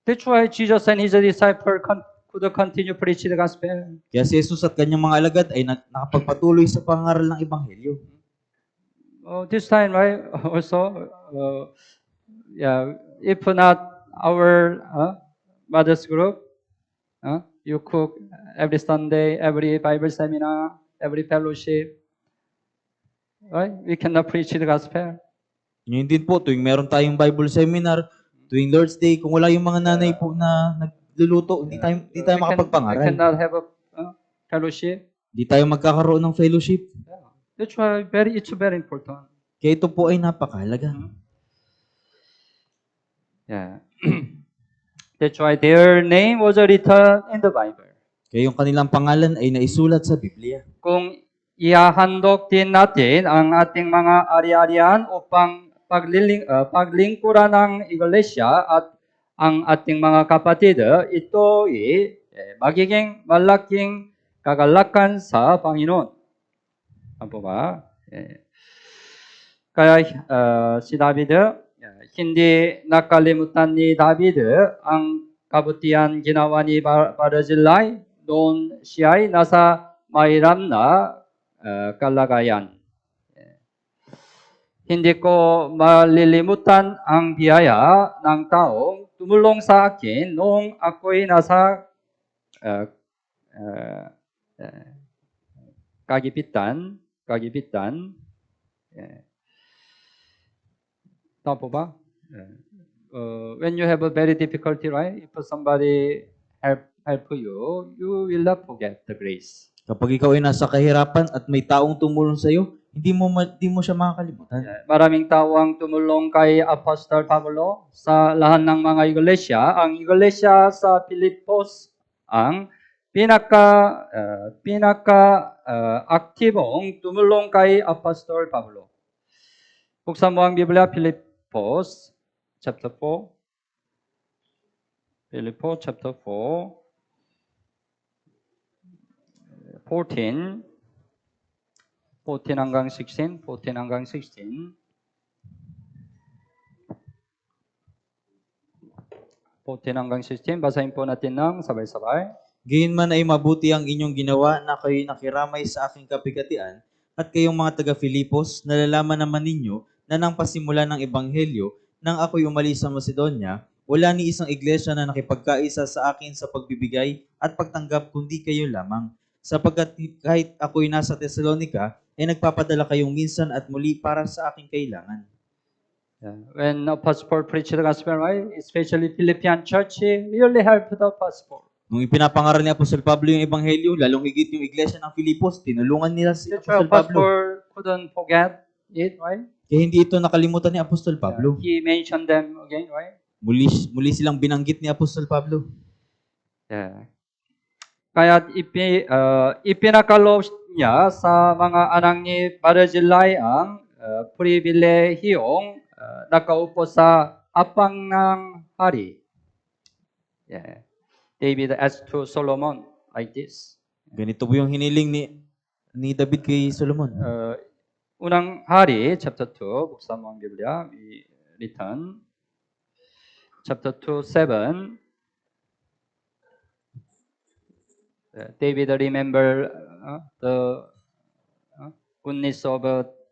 [SPEAKER 3] That's why Jesus and his disciples could continue preaching the gospel.
[SPEAKER 2] Kaya si Jesus at kanyang mga alagad ay nakapagpatuloy sa pangaral ng ebanghelyo.
[SPEAKER 3] This time, right? Also, if not our mother's group, you cook every Sunday, every Bible seminar, every fellowship, right? We cannot preach the gospel.
[SPEAKER 2] Ngayon din po, tuwing meron tayong Bible seminar, tuwing Lord's Day, kung wala yung mga nanay po na nagluluto, hindi tayo
[SPEAKER 3] We
[SPEAKER 2] makapagpangaral.
[SPEAKER 3] cannot have a fellowship.
[SPEAKER 2] Hindi tayo magkakaroon ng fellowship.
[SPEAKER 3] That's why it's very important.
[SPEAKER 2] Kaya ito po ay napakahalaga.
[SPEAKER 3] Yeah. That's why their name was written in the Bible.
[SPEAKER 2] Kaya yung kanilang pangalan ay naisulat sa Biblia.
[SPEAKER 3] Kung ihahandog din natin ang ating mga ari-arian upang paglingkuran ng iglesia at ang ating mga kapatid, ito ay magiging malaking kagalakan sa Panginoon. Ano po ba? Kaya si David, hindi nakalimutan ni David ang kabutihan ginawa ni Barzillai noon siya'y nasa mahirap na kalagayan. Hindi ko malilimutan ang biyaya ng taong tumulong sa akin noong ako'y nasa kagipitan. Tama po ba? When you have a very difficulty, right? If somebody help you, you will not forget the grace.
[SPEAKER 2] Kapag ikaw ay nasa kahirapan at may taong tumulong sa iyo, hindi mo siya makakalimutan.
[SPEAKER 3] Maraming tao ang tumulong kay Apostol Pablo sa lahat ng mga iglesia. Ang iglesia sa Pilipos ang aktibong tumulong kay Apostol Pablo. Buksan mo ang Biblia, Pilipos, chapter 4. Pilipos, chapter 4. 14 hanggang 16. 14 hanggang 16. 14 hanggang 16. Basahin po natin ng sabay-sabay.
[SPEAKER 2] Gayunman ay mabuti ang inyong ginawa na kayo'y nakiramay sa aking kapigatian at kayong mga taga-Filipos, nalalaman naman ninyo na nang pasimula ng ebanghelyo, nang ako'y umalis sa Macedonia, wala ni isang iglesia na nakipagkaisa sa akin sa pagbibigay at pagtanggap kundi kayo lamang. Sapagkat kahit ako'y nasa Thessalonica, ay nagpapadala kayong minsan at muli para sa aking kailangan.
[SPEAKER 3] When Apostle Paul preached the gospel, right? Especially Philippian church, he really helped the Apostle Paul.
[SPEAKER 2] Nung ipinapangaral ni Apostol Pablo yung ebanghelyo, lalong higit yung iglesia ng Filipos, tinulungan nila si
[SPEAKER 3] That's why
[SPEAKER 2] Apostol
[SPEAKER 3] Apostle
[SPEAKER 2] Pablo.
[SPEAKER 3] Paul couldn't forget it, right?
[SPEAKER 2] Kaya hindi ito nakalimutan ni Apostol Pablo.
[SPEAKER 3] He mentioned them again, right?
[SPEAKER 2] Muli silang binanggit ni Apostol Pablo.
[SPEAKER 3] Yeah. Kaya ipinakaloob niya sa mga anak ni Barzillai ang pribilehiyong nakaupo sa apang ng hari. Yeah. David asked to Solomon like this.
[SPEAKER 2] Ganito po yung hiniling ni David kay Solomon.
[SPEAKER 3] Unang hari, chapter 2, buksan mo ang Biblia, written. Chapter 2, 7. David remember the goodness of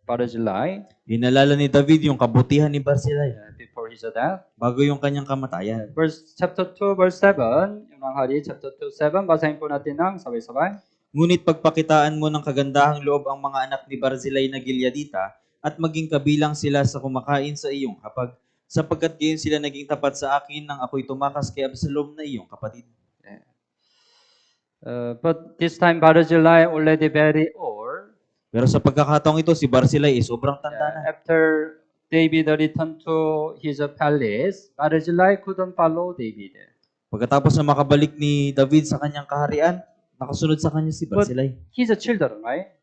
[SPEAKER 3] Barzillai
[SPEAKER 2] Hinalala ni David yung kabutihan ni Barzillai
[SPEAKER 3] before his death.
[SPEAKER 2] bago yung kanyang kamatayan.
[SPEAKER 3] Chapter 2, verse 7. Unang hari, chapter 2, 7. Basahin po natin ng sabay-sabay.
[SPEAKER 2] Ngunit pagpakitaan mo ng kagandahang loob ang mga anak ni Barzillai na Gileadita at maging kabilang sila sa kumakain sa iyong hapag, sapagkat gayon sila naging tapat sa akin nang ako'y tumakas kay Absalom na iyong kapatid.
[SPEAKER 3] But this time Barzillai already very old.
[SPEAKER 2] Pero sa pagkakataong ito, si Barzillai ay sobrang tanda na.
[SPEAKER 3] After David returned to his palace, Barzillai couldn't follow David.
[SPEAKER 2] Pagkatapos na makabalik ni David sa kanyang kaharian, nakasunod sa kanya si
[SPEAKER 3] But
[SPEAKER 2] Barzillai.
[SPEAKER 3] his children, right?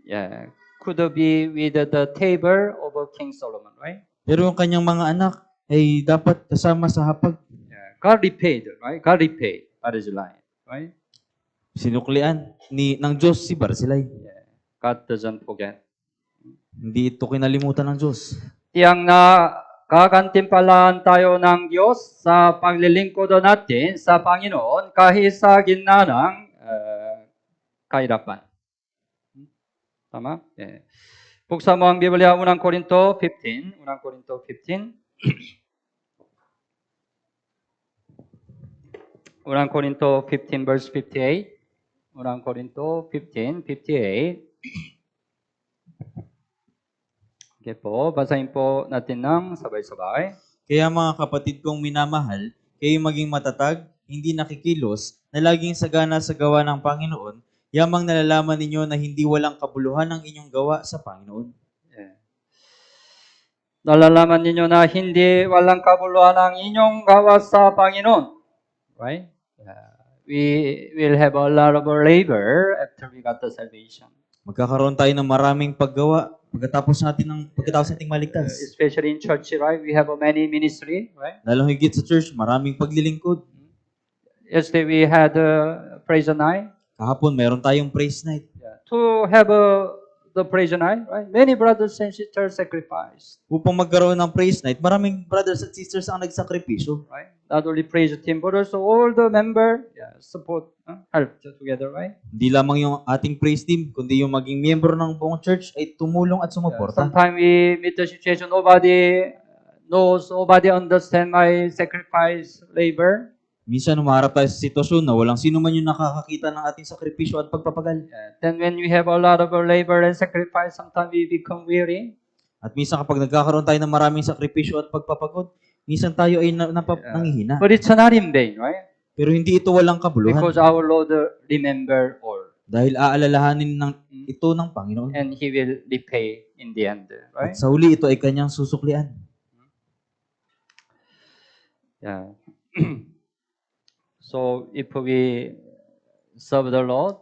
[SPEAKER 3] Yeah, could be with the table of King Solomon, right?
[SPEAKER 2] Pero yung kanyang mga anak ay dapat kasama sa hapag.
[SPEAKER 3] Yeah, God repaid, right? God repaid Barzillai, right?
[SPEAKER 2] Sinuklian ng Diyos si Barzillai.
[SPEAKER 3] Yeah, God doesn't forget.
[SPEAKER 2] Hindi ito kinalimutan ng Diyos.
[SPEAKER 3] Tiyang na kagantimpalaan tayo ng Diyos sa paglilingkod natin sa Panginoon kahit sa gitna ng kahirapan. Tama? Yeah. Buksan mo ang Biblia, 1 Korinto 15. 1 Korinto 15. 1 Korinto 15 verse 58. 1 Korinto 15, 58. Okay po, basahin po natin ng sabay-sabay.
[SPEAKER 2] Kaya mga kapatid kong minamahal, kayo maging matatag, hindi nakikilos, na laging sagana sa gawa ng Panginoon, yamang nalalaman ninyo na hindi walang kabuluhan ang inyong gawa sa Panginoon.
[SPEAKER 3] Yeah. Nalalaman ninyo na hindi walang kabuluhan ang inyong gawa sa Panginoon. Right? Yeah. We will have a lot of labor after we got the salvation.
[SPEAKER 2] Magkakaroon tayo ng maraming paggawa pagkatapos nating maligtas.
[SPEAKER 3] Especially in church, right? We have a many ministry, right?
[SPEAKER 2] Lalong higit sa church, maraming paglilingkod.
[SPEAKER 3] Yesterday we had a praise night.
[SPEAKER 2] Kahapon, meron tayong praise night.
[SPEAKER 3] Yeah. To have the praise night, right? Many brothers and sisters sacrificed,
[SPEAKER 2] Upang magkaroon ng praise night, maraming brothers at sisters ang nagsakripisyo.
[SPEAKER 3] right? Not only praise team, but also all the member support, help together, right?
[SPEAKER 2] Hindi lamang yung ating praise team, kundi yung maging miyembro ng buong church ay tumulong at sumuporta.
[SPEAKER 3] Sometimes we meet the situation, nobody knows, nobody understand my sacrifice, labor.
[SPEAKER 2] Minsan humaharap tayo sa sitwasyon na walang sino man yung nakakakita ng ating sakripisyo at pagpapagal.
[SPEAKER 3] Then when we have a lot of labor and sacrifice, sometimes we become weary.
[SPEAKER 2] At minsan kapag nagkakaroon tayo ng maraming sakripisyo at pagpapagod, minsan tayo ay nangihina.
[SPEAKER 3] But it's not in vain, right?
[SPEAKER 2] Pero hindi ito walang kabuluhan.
[SPEAKER 3] Because our Lord remember all.
[SPEAKER 2] Dahil aalalahanin ito ng Panginoon.
[SPEAKER 3] And He will repay in the end, right?
[SPEAKER 2] At sa huli, ito ay kanyang susuklian.
[SPEAKER 3] Yeah. So if we serve the Lord,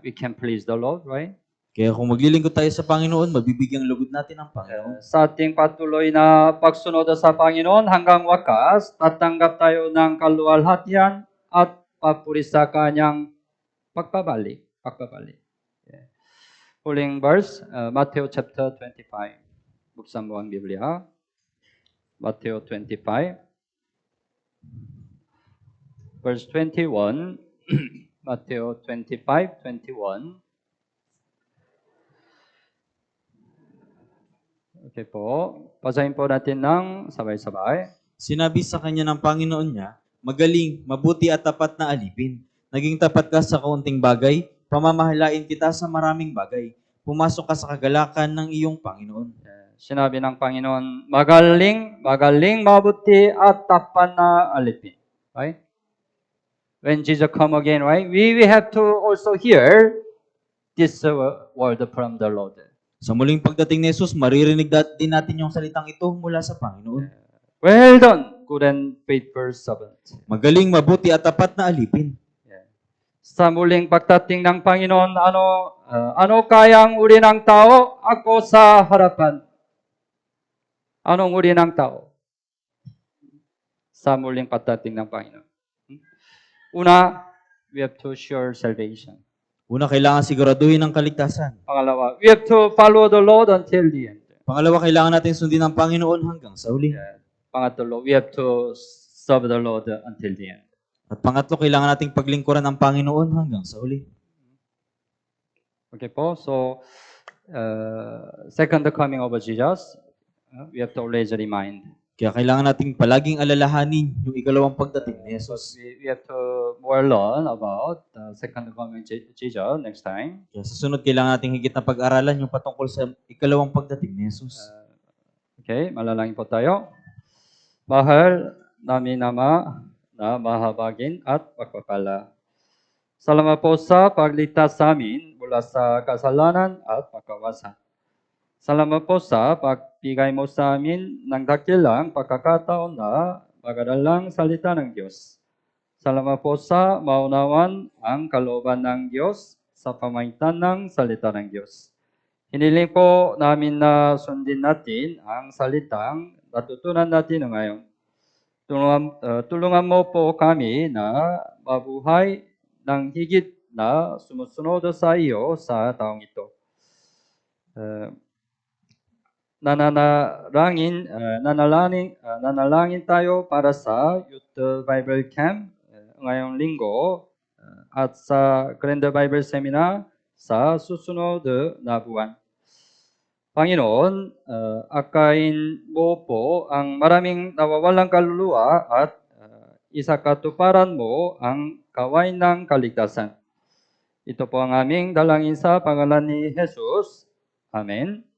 [SPEAKER 3] we can please the Lord, right?
[SPEAKER 2] Kaya kung maglilingkod tayo sa Panginoon, mabibigyang lugod natin ang Panginoon.
[SPEAKER 3] Sa ating patuloy na pagsunod sa Panginoon hanggang wakas, tatanggap tayo ng kaluwalhatian at papuri sa kanyang pagpabalik. Yeah. Huling verse, Matthew chapter 25. Buksan mo ang Biblia. Matthew 25. Verse 21. Matthew 25, 21. Okay po. Basahin po natin ng sabay-sabay.
[SPEAKER 2] Sinabi sa kanya ng Panginoon niya, magaling, mabuti at tapat na alipin. Naging tapat ka sa kaunting bagay, pamamahalain kita sa maraming bagay. Pumasok ka sa kagalakan ng iyong Panginoon.
[SPEAKER 3] Sinabi ng Panginoon, magaling, mabuti at tapat na alipin. Right? When Jesus come again, right? We have to also hear this word from the Lord.
[SPEAKER 2] Sa muling pagdating ni Jesus, maririnig din natin yung salitang ito mula sa Panginoon.
[SPEAKER 3] Well done, good and faithful servant.
[SPEAKER 2] Magaling, mabuti at tapat na alipin.
[SPEAKER 3] Sa muling pagdating ng Panginoon, ano kayang uri ng tao? Ako sa harapan. Anong uri ng tao? Sa muling pagdating ng Panginoon. Una, we have to assure salvation.
[SPEAKER 2] Una, kailangan siguraduhin ang kaligtasan.
[SPEAKER 3] Pangalawa, we have to follow the Lord until the end.
[SPEAKER 2] Pangalawa, kailangan natin sundin ang Panginoon hanggang sa huli.
[SPEAKER 3] Pangatlo, we have to serve the Lord until the end.
[SPEAKER 2] At pangatlo, kailangan nating paglingkuran ang Panginoon hanggang sa huli.
[SPEAKER 3] Okay po, so second coming of Jesus, we have to always remind.
[SPEAKER 2] Kaya kailangan nating palaging alalahanin yung ikalawang pagdating ni Jesus.
[SPEAKER 3] We have to more learn about the second coming of Jesus next time.
[SPEAKER 2] Kaya sa sunod, kailangan nating higit na pag-aralan yung patungkol sa ikalawang pagdating ni Jesus.
[SPEAKER 3] Okay, malalangin po tayo. Mahal namin Ama na mahabagin at pagpapala. Salamat po sa pagligtas sa amin mula sa kasalanan at pagkawasan.
[SPEAKER 1] Salamat po sa pagbigay mo sa amin ng dakilang pagkakataon na mag-aralang salita ng Diyos. Salamat po sa maunawan ang kalooban ng Diyos sa pamamagitan ng salita ng Diyos. Hiniling po namin na sundin natin ang salitang natutunan natin ngayon. Tulungan mo po kami na mabuhay ng higit na sumusunod sa iyo sa taong ito. Nanalangin tayo para sa Youth Bible Camp ngayong linggo at sa Grand Bible Seminar sa susunod na buwan. Panginoon, akayin mo po ang maraming nawawalang kaluluwa at isakatuparan mo ang kawain ng kaligtasan. Ito po ang aming dalangin sa pangalan ni Jesus. Amen.